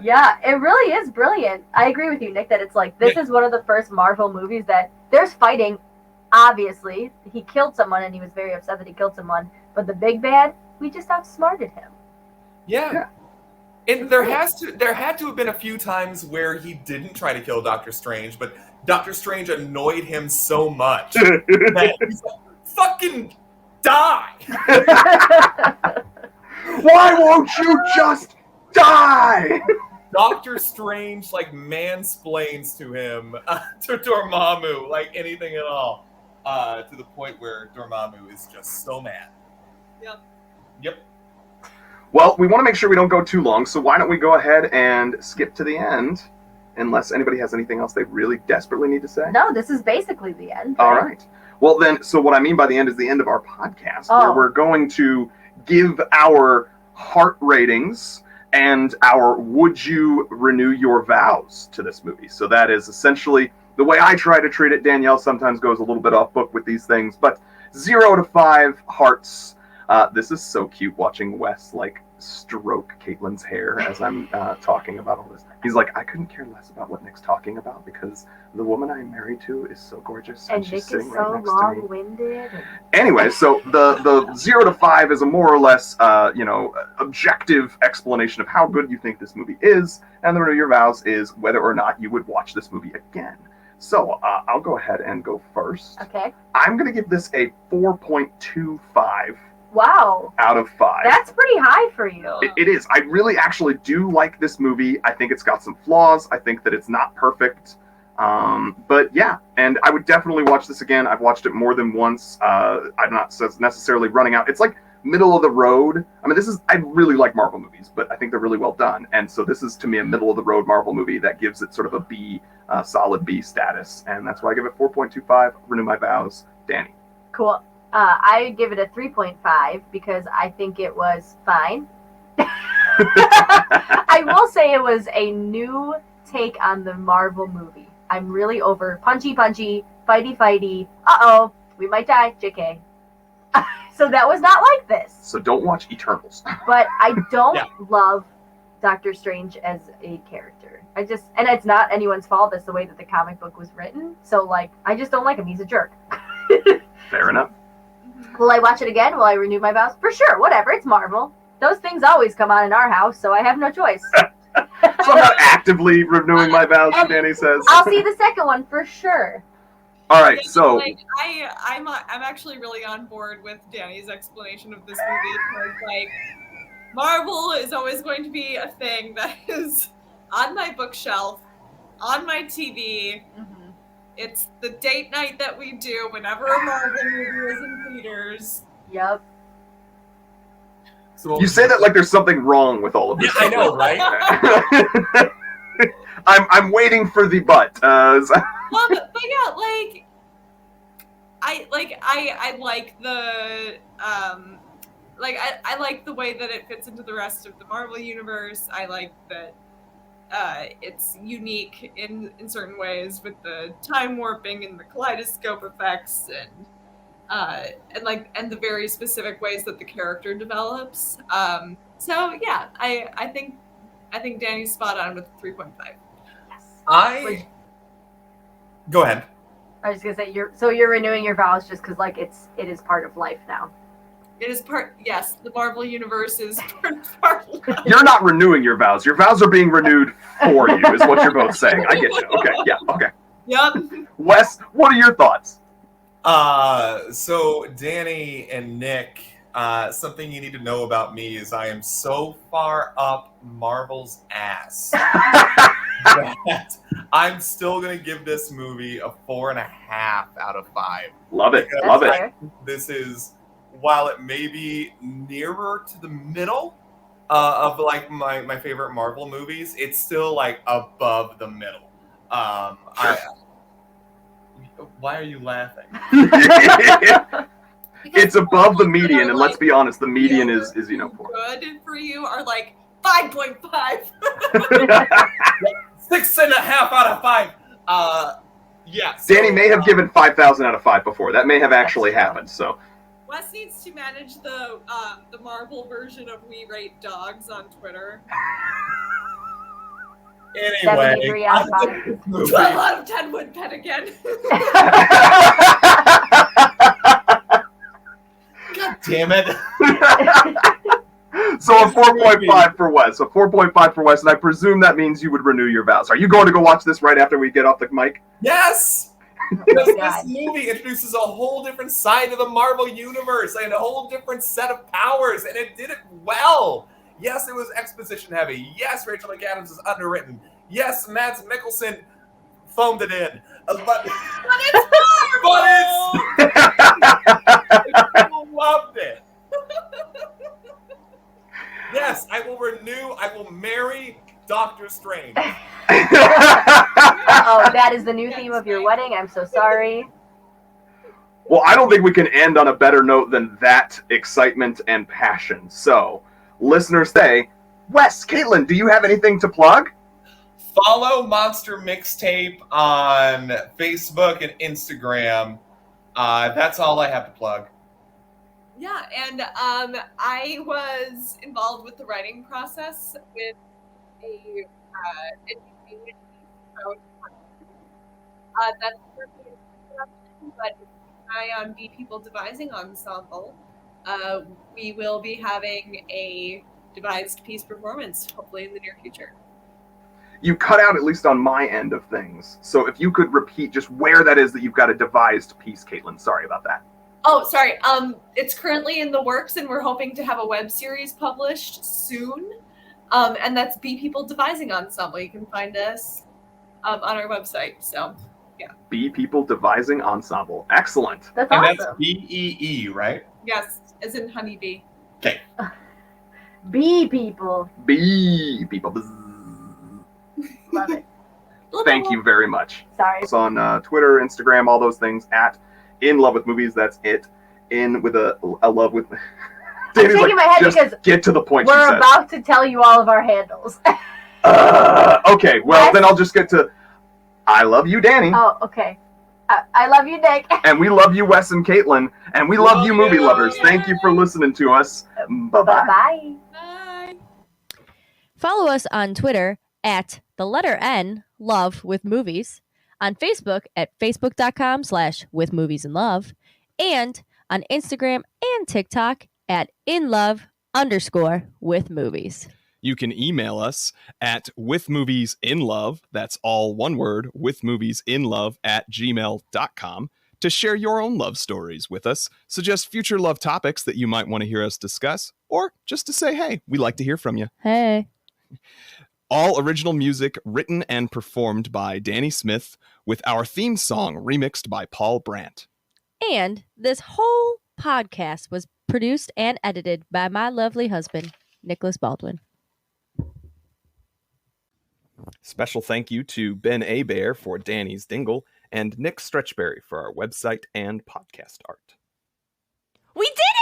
Yeah, it really is brilliant. I agree with you, Nick, that it's like, this is one of the first Marvel movies that there's fighting. Obviously, he killed someone and he was very upset that he killed someone. But the big bad, we just outsmarted him. Yeah. And there had to have been a few times where he didn't try to kill Doctor Strange, but Doctor Strange annoyed him so much that he's like, fucking die! Why won't you just die? Doctor Strange mansplains to him, to Dormammu, like anything at all, to the point where Dormammu is just so mad. Yep. Well, we want to make sure we don't go too long, so why don't we go ahead and skip to the end, unless anybody has anything else they really desperately need to say? No, this is basically the end. All right. Well, then, so what I mean by the end is the end of our podcast, where we're going to give our heart ratings and our would you renew your vows to this movie. So that is essentially the way I try to treat it. Danielle sometimes goes a little bit off book with these things, but 0 to 5 hearts. This is so cute watching Wes like stroke Caitlin's hair as I'm talking about all this. He's like, I couldn't care less about what Nick's talking about because the woman I'm married to is so gorgeous and she's Nick sitting is right so next to me. long-winded. Anyway, so the 0 to 5 is a more or less, objective explanation of how good you think this movie is, and the renew your vows is whether or not you would watch this movie again. So I'll go ahead and go first. Okay. I'm going to give this a 4.25 Wow. out of 5. That's pretty high for you. It is. I really actually do like this movie. I think it's got some flaws. I think that it's not perfect. But yeah, and I would definitely watch this again. I've watched it more than once. I'm not necessarily running out. It's like middle of the road. I mean, I really like Marvel movies, but I think they're really well done. And so this is, to me, a middle of the road Marvel movie that gives it sort of a B, solid B status. And that's why I give it 4.25. Renew my vows. Dani. Cool. I give it a 3.5 because I think it was fine. I will say it was a new take on the Marvel movie. I'm really over punchy, fighty. Uh-oh, we might die, JK. So that was not like this. So don't watch Eternals. But I don't love Doctor Strange as a character. And it's not anyone's fault. It's the way that the comic book was written. So, I just don't like him. He's a jerk. Fair enough. Will I watch it again? Will I renew my vows? For sure. Whatever. It's Marvel. Those things always come on in our house, so I have no choice. So I'm not actively renewing my vows, Dani says. I'll see the second one for sure. All right, so I'm actually really on board with Dani's explanation of this movie because Marvel is always going to be a thing that is on my bookshelf, on my TV. Mm-hmm. It's the date night that we do whenever a Marvel movie is in theaters. Yep. So you say that like there's something wrong with all of this. Yeah, I know, right? I'm waiting for the but. Well, but yeah, I like the I like the way that it fits into the rest of the Marvel universe. I like that it's unique in certain ways with the time warping and the kaleidoscope effects and the very specific ways that the character develops. So yeah, I think Dani's spot on with 3.5. Yes. Go ahead. I was gonna say you're renewing your vows just because it is part of life now. It is yes, the Marvel universe is part of life. You're not renewing your vows. Your vows are being renewed for you, is what you're both saying. I get you. Okay, yeah, okay. Yep. Wes, what are your thoughts? So Dani and Nick, something you need to know about me is I am so far up Marvel's ass that I'm still gonna give this movie a 4.5 out of 5. Love it. Because Love it. This is, while it may be nearer to the middle of my favorite Marvel movies, it's still above the middle. Why are you laughing? It's above the median, and let's be honest, the median is poor. Good for you are 5.5. 6.5 out of 5. Yeah. Dani may have given 5,000 out of 5 before. That may have actually happened. So. Wes needs to manage the Marvel version of We Rate Dogs on Twitter. Anyway, 73 out of 5. 12 out of 10 would pet again. God damn it. So a 4.5 for Wes. A 4.5 for Wes, and I presume that means you would renew your vows. Are you going to go watch this right after we get off the mic? Yes! Because this movie introduces a whole different side of the Marvel universe and a whole different set of powers, and it did it well. Yes, it was exposition heavy. Yes, Rachel McAdams is underwritten. Yes, Mads Mikkelsen foamed it in. But it's Marvel! People loved it. Yeah, Yes, I will renew. I will marry Doctor Strange. Oh, that is the new theme of your wedding. I'm so sorry. Well, I don't think we can end on a better note than that excitement and passion. So, listeners say, Wes, Caitlin, do you have anything to plug? Follow Monster Mixtape on Facebook and Instagram. That's all I have to plug. Yeah, and I was involved with the writing process with a entertainment piece. That's working in production, but on Be People Devising Ensemble, we will be having a devised piece performance, hopefully in the near future. You cut out at least on my end of things. So if you could repeat just where that is that you've got a devised piece, Caitlin. Sorry about that. Oh, sorry. It's currently in the works, and we're hoping to have a web series published soon. And that's Be People Devising Ensemble. You can find us on our website. So, yeah. Be People Devising Ensemble. Excellent. That's And awesome. that's BEE, right? Yes, as in honeybee. Okay. Be people. Be People. Love it. Thank you very much. Sorry. It's on Twitter, Instagram, all those things at In Love with Movies. That's it. In with a love with. I'm shaking my head just because get to the point. She we're says. about to tell you all of our handles. Okay, well then I'll just get to. I love you, Dani, Oh, okay. I love you, Nick. and we love you, Wes and Caitlin, and we love you, movie lovers. Thank you for listening to us. Bye bye. Bye-bye. Bye. Follow us on Twitter at the letter N, Love with Movies, on Facebook at facebook.com/withmoviesandlove, and on Instagram and TikTok at inlove_with-movies. You can email us at withmoviesinlove, that's all one word, withmoviesinlove@gmail.com, to share your own love stories with us, suggest future love topics that you might want to hear us discuss, or just to say, hey, we like to hear from you. Hey. All original music written and performed by Danny Smith, with our theme song remixed by Paul Brandt. And this whole podcast was produced and edited by my lovely husband, Nicholas Baldwin. Special thank you to Ben Abear for Danny's Dingle and Nick Stretchberry for our website and podcast art. We did